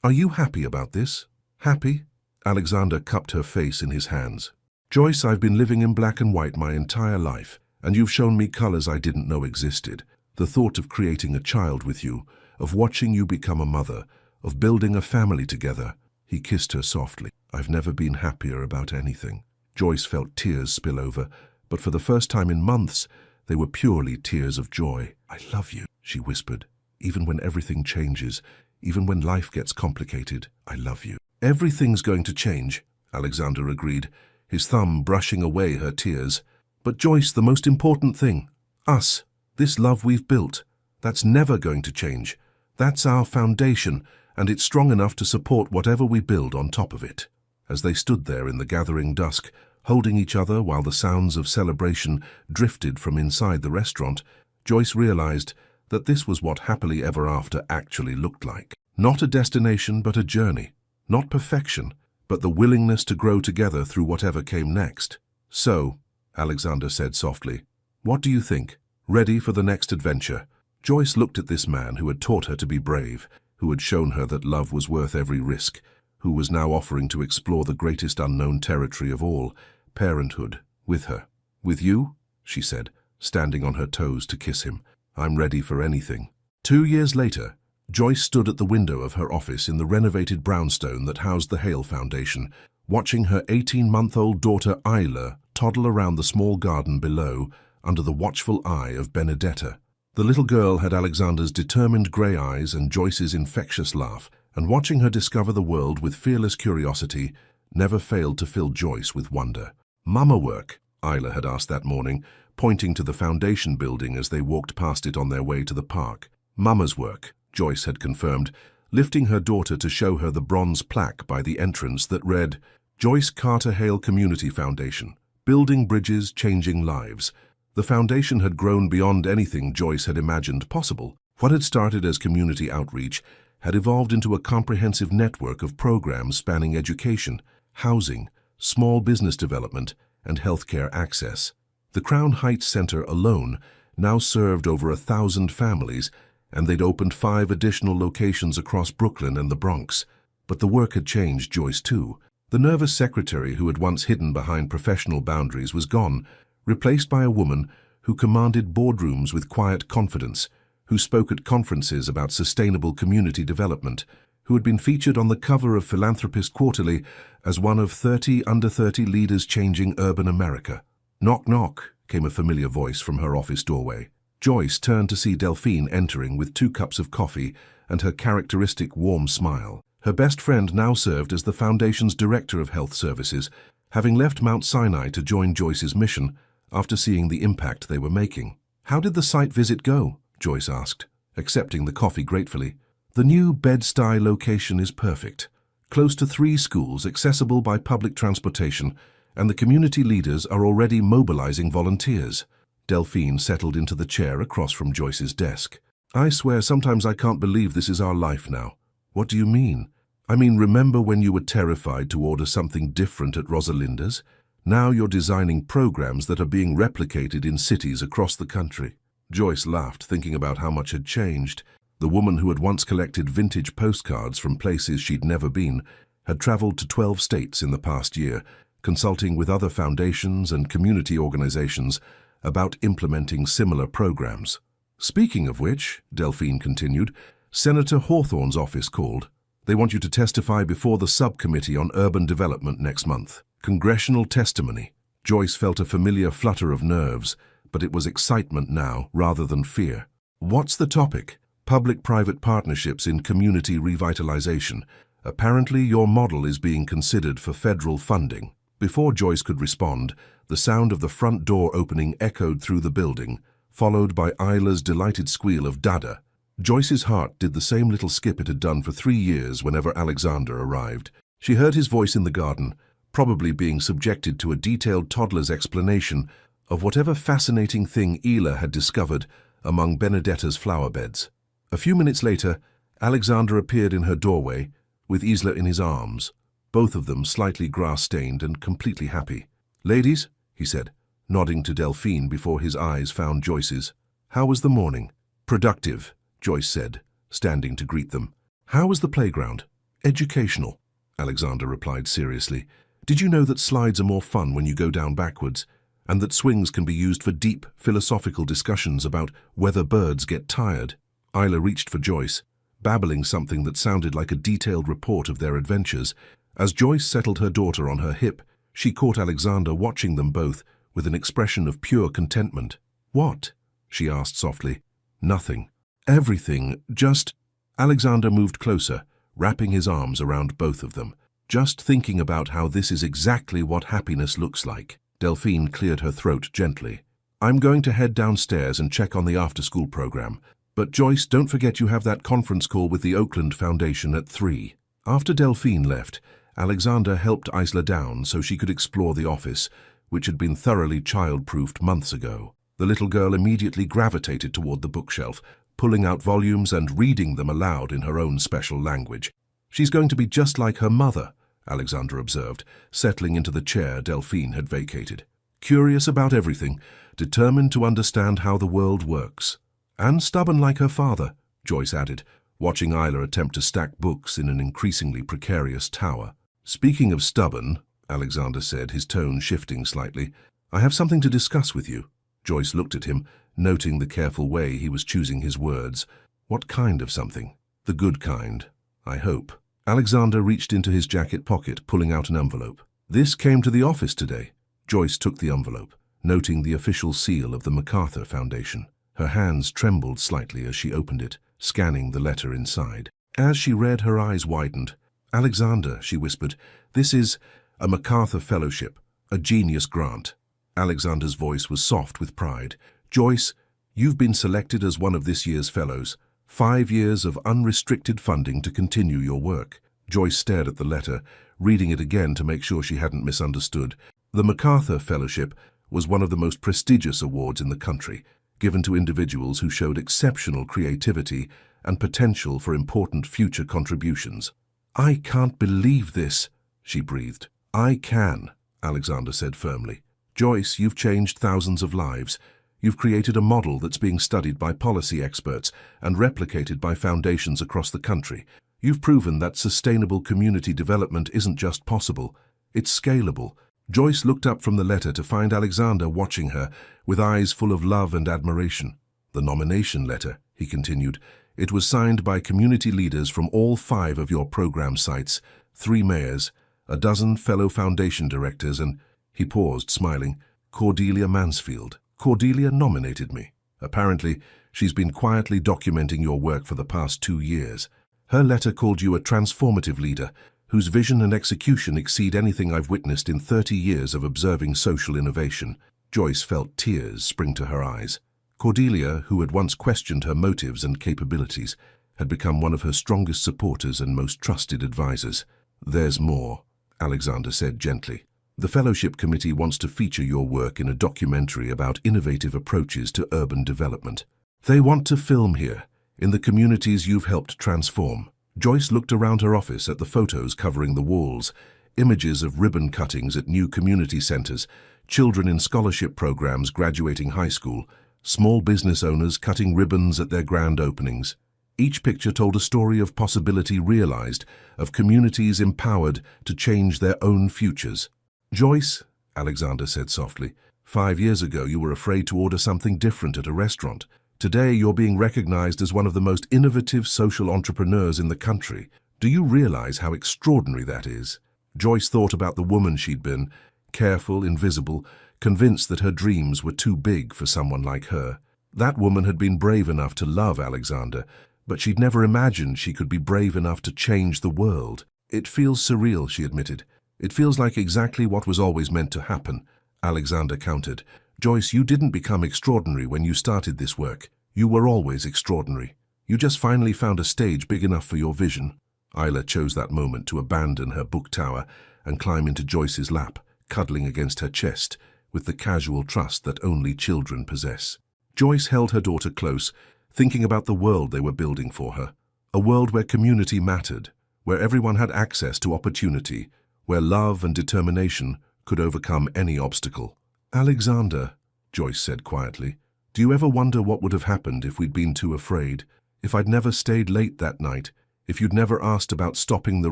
Speaker 1: Are you happy about this? Happy? Alexander cupped her face in his hands. Joyce, I've been living in black and white my entire life, and you've shown me colors I didn't know existed. The thought of creating a child with you, of watching you become a mother, of building a family together. He kissed her softly. I've never been happier about anything. Joyce felt tears spill over, but for the first time in months, they were purely tears of joy. I love you, she whispered. Even when everything changes, even when life gets complicated, I love you. Everything's going to change, Alexander agreed, his thumb brushing away her tears. But Joyce, the most important thing, us, this love we've built, that's never going to change. That's our foundation, and it's strong enough to support whatever we build on top of it. As they stood there in the gathering dusk, holding each other while the sounds of celebration drifted from inside the restaurant, Joyce realized that this was what happily ever after actually looked like. Not a destination, but a journey. Not perfection, but the willingness to grow together through whatever came next. So, Alexander said softly, what do you think? Ready for the next adventure? Joyce looked at this man who had taught her to be brave, who had shown her that love was worth every risk, who was now offering to explore the greatest unknown territory of all, parenthood, with her. "With you?" she said, standing on her toes to kiss him. "I'm ready for anything." 2 years later, Joyce stood at the window of her office in the renovated brownstone that housed the Hale Foundation, watching her 18-month-old daughter Isla toddle around the small garden below under the watchful eye of Benedetta. The little girl had Alexander's determined grey eyes and Joyce's infectious laugh, and watching her discover the world with fearless curiosity never failed to fill Joyce with wonder. "Mama work?" Isla had asked that morning, pointing to the foundation building as they walked past it on their way to the park. "Mama's work," Joyce had confirmed, lifting her daughter to show her the bronze plaque by the entrance that read, "Joyce Carter Hale Community Foundation, building bridges, changing lives." The foundation had grown beyond anything Joyce had imagined possible. What had started as community outreach had evolved into a comprehensive network of programs spanning education, housing, small business development, and healthcare access. The Crown Heights Center alone now served over 1,000 families, and they'd opened 5 additional locations across Brooklyn and the Bronx. But the work had changed Joyce too. The nervous secretary who had once hidden behind professional boundaries was gone, replaced by a woman who commanded boardrooms with quiet confidence, who spoke at conferences about sustainable community development, who had been featured on the cover of Philanthropist Quarterly as one of 30 under 30 leaders changing urban America. "Knock, knock," came a familiar voice from her office doorway. Joyce turned to see Delphine entering with 2 cups of coffee and her characteristic warm smile. Her best friend now served as the Foundation's Director of Health Services, having left Mount Sinai to join Joyce's mission after seeing the impact they were making. "How did the site visit go?" Joyce asked, accepting the coffee gratefully. "The new Bed-Stuy location is perfect. Close to 3 schools, accessible by public transportation, and the community leaders are already mobilizing volunteers." Delphine settled into the chair across from Joyce's desk. "I swear sometimes I can't believe this is our life now." "What do you mean?" "I mean, remember when you were terrified to order something different at Rosalinda's? Now you're designing programs that are being replicated in cities across the country." Joyce laughed, thinking about how much had changed. The woman who had once collected vintage postcards from places she'd never been had traveled to 12 states in the past year, consulting with other foundations and community organizations about implementing similar programs. "Speaking of which," Delphine continued, "Senator Hawthorne's office called. They want you to testify before the subcommittee on urban development next month. Congressional testimony." Joyce felt a familiar flutter of nerves, but it was excitement now rather than fear. "What's the topic?" "Public-private partnerships in community revitalization. Apparently your model is being considered for federal funding." Before Joyce could respond, the sound of the front door opening echoed through the building, followed by Isla's delighted squeal of "Dada." Joyce's heart did the same little skip it had done for 3 years whenever Alexander arrived. She heard his voice in the garden, probably being subjected to a detailed toddler's explanation of whatever fascinating thing Isla had discovered among Benedetta's flower beds. A few minutes later, Alexander appeared in her doorway, with Isla in his arms, both of them slightly grass-stained and completely happy. "Ladies," he said, nodding to Delphine before his eyes found Joyce's. "How was the morning?" "Productive," Joyce said, standing to greet them. "How was the playground?" "Educational," Alexander replied seriously. "Did you know that slides are more fun when you go down backwards, and that swings can be used for deep, philosophical discussions about whether birds get tired?" Isla reached for Joyce, babbling something that sounded like a detailed report of their adventures. As Joyce settled her daughter on her hip, she caught Alexander watching them both with an expression of pure contentment. "What?" she asked softly. "Nothing. Everything, just—" Alexander moved closer, wrapping his arms around both of them. "Just thinking about how this is exactly what happiness looks like." Delphine cleared her throat gently. "I'm going to head downstairs and check on the after-school program. But Joyce, don't forget you have that conference call with the Oakland Foundation at 3. After Delphine left, Alexander helped Isla down so she could explore the office, which had been thoroughly child-proofed months ago. The little girl immediately gravitated toward the bookshelf, pulling out volumes and reading them aloud in her own special language. "She's going to be just like her mother," Alexander observed, settling into the chair Delphine had vacated. "Curious about everything, determined to understand how the world works." And stubborn like her father, Joyce added, watching Isla attempt to stack books in an increasingly precarious tower. Speaking of stubborn, Alexander said, his tone shifting slightly, I have something to discuss with you. Joyce looked at him, noting the careful way he was choosing his words. What kind of something? The good kind, I hope. Alexander reached into his jacket pocket, pulling out an envelope. This came to the office today. Joyce took the envelope, noting the official seal of the MacArthur Foundation. Her hands trembled slightly as she opened it, scanning the letter inside. As she read, her eyes widened. Alexander, she whispered, this is a MacArthur Fellowship, a genius grant. Alexander's voice was soft with pride. Joyce, you've been selected as one of this year's fellows. 5 years of unrestricted funding to continue your work. Joyce stared at the letter, reading it again to make sure she hadn't misunderstood. The MacArthur Fellowship was one of the most prestigious awards in the country, given to individuals who showed exceptional creativity and potential for important future contributions. I can't believe this, she breathed. I can, Alexander said firmly. Joyce, you've changed thousands of lives. You've created a model that's being studied by policy experts and replicated by foundations across the country. You've proven that sustainable community development isn't just possible, it's scalable. Joyce looked up from the letter to find Alexander watching her with eyes full of love and admiration. The nomination letter, he continued, it was signed by community leaders from all 5 of your program sites, 3 mayors, a dozen fellow foundation directors, and, he paused, smiling, Cordelia Mansfield. Cordelia nominated me. Apparently, she's been quietly documenting your work for the past 2 years. Her letter called you a transformative leader, whose vision and execution exceed anything I've witnessed in 30 years of observing social innovation. Joyce felt tears spring to her eyes. Cordelia, who had once questioned her motives and capabilities, had become one of her strongest supporters and most trusted advisors. There's more, Alexander said gently. The Fellowship Committee wants to feature your work in a documentary about innovative approaches to urban development. They want to film here, in the communities you've helped transform. Joyce looked around her office at the photos covering the walls, images of ribbon cuttings at new community centers, children in scholarship programs graduating high school, small business owners cutting ribbons at their grand openings. Each picture told a story of possibility realized, of communities empowered to change their own futures. Joyce, Alexander said softly, 5 years ago you were afraid to order something different at a restaurant. Today you're being recognized as one of the most innovative social entrepreneurs in the country. Do you realize how extraordinary that is? Joyce thought about the woman she'd been, careful, invisible, convinced that her dreams were too big for someone like her. That woman had been brave enough to love Alexander, but she'd never imagined she could be brave enough to change the world. It feels surreal, she admitted. It feels like exactly what was always meant to happen, Alexander countered. Joyce, you didn't become extraordinary when you started this work. You were always extraordinary. You just finally found a stage big enough for your vision. Isla chose that moment to abandon her book tower and climb into Joyce's lap, cuddling against her chest, with the casual trust that only children possess. Joyce held her daughter close, thinking about the world they were building for her. A world where community mattered, where everyone had access to opportunity, where love and determination could overcome any obstacle. Alexander, Joyce said quietly, do you ever wonder what would have happened if we'd been too afraid? If I'd never stayed late that night? If you'd never asked about stopping the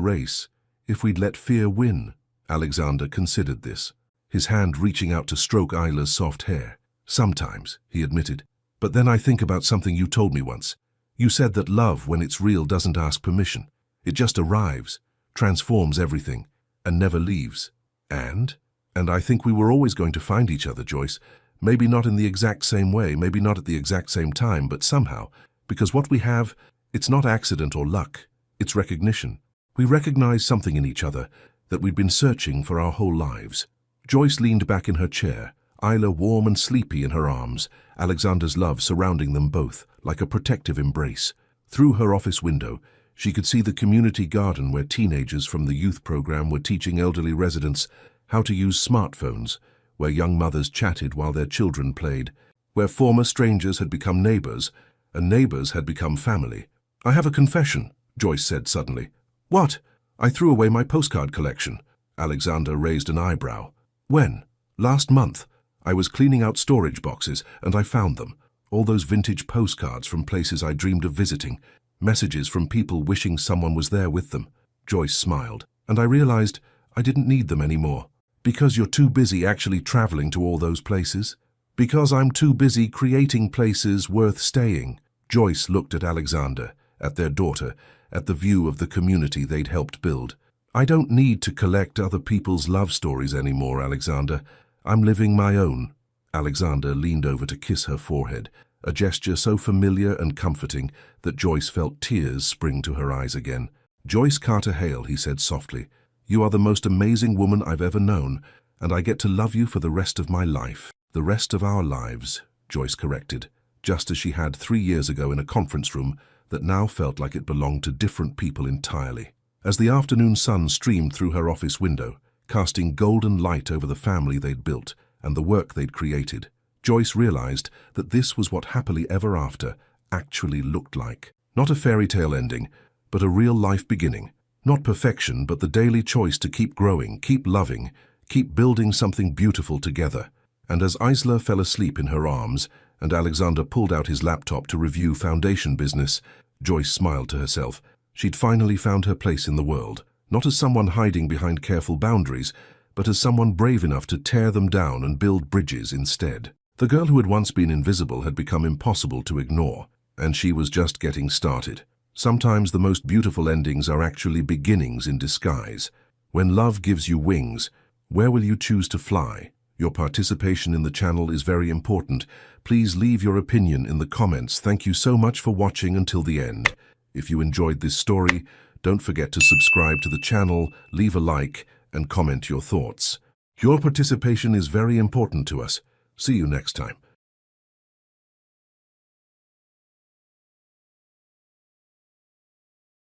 Speaker 1: race? If we'd let fear win? Alexander considered this, his hand reaching out to stroke Isla's soft hair. Sometimes, he admitted. But then I think about something you told me once. You said that love, when it's real, doesn't ask permission. It just arrives, transforms everything, and never leaves. And I think we were always going to find each other, Joyce. Maybe not in the exact same way, maybe not at the exact same time, but somehow. Because what we have, it's not accident or luck, it's recognition. We recognize something in each other that we'd been searching for our whole lives. Joyce leaned back in her chair, Isla warm and sleepy in her arms, Alexander's love surrounding them both, like a protective embrace. Through her office window, she could see the community garden where teenagers from the youth program were teaching elderly residents how to use smartphones, where young mothers chatted while their children played, where former strangers had become neighbors, and neighbors had become family. I have a confession, Joyce said suddenly. What? I threw away my postcard collection. Alexander raised an eyebrow. When? Last month. I was cleaning out storage boxes, and I found them. All those vintage postcards from places I dreamed of visiting. Messages from people wishing someone was there with them. Joyce smiled, and I realized I didn't need them anymore. Because you're too busy actually traveling to all those places? Because I'm too busy creating places worth staying. Joyce looked at Alexander, at their daughter, at the view of the community they'd helped build. I don't need to collect other people's love stories anymore, Alexander. I'm living my own. Alexander leaned over to kiss her forehead, a gesture so familiar and comforting that Joyce felt tears spring to her eyes again. Joyce Carter Hale, he said softly, you are the most amazing woman I've ever known, and I get to love you for the rest of my life. The rest of our lives, Joyce corrected, just as she had 3 years ago in a conference room that now felt like it belonged to different people entirely. As the afternoon sun streamed through her office window, casting golden light over the family they'd built and the work they'd created, Joyce realized that this was what happily ever after actually looked like. Not a fairy tale ending, but a real-life beginning. Not perfection, but the daily choice to keep growing, keep loving, keep building something beautiful together. And as Isla fell asleep in her arms and Alexander pulled out his laptop to review foundation business, Joyce smiled to herself. She'd finally found her place in the world, not as someone hiding behind careful boundaries, but as someone brave enough to tear them down and build bridges instead. The girl who had once been invisible had become impossible to ignore, and she was just getting started. Sometimes the most beautiful endings are actually beginnings in disguise. When love gives you wings, where will you choose to fly? Your participation in the channel is very important. Please leave your opinion in the comments. Thank you so much for watching until the end. If you enjoyed this story, don't forget to subscribe to the channel, leave a like, and comment your thoughts. Your participation is very important to us. See you next time.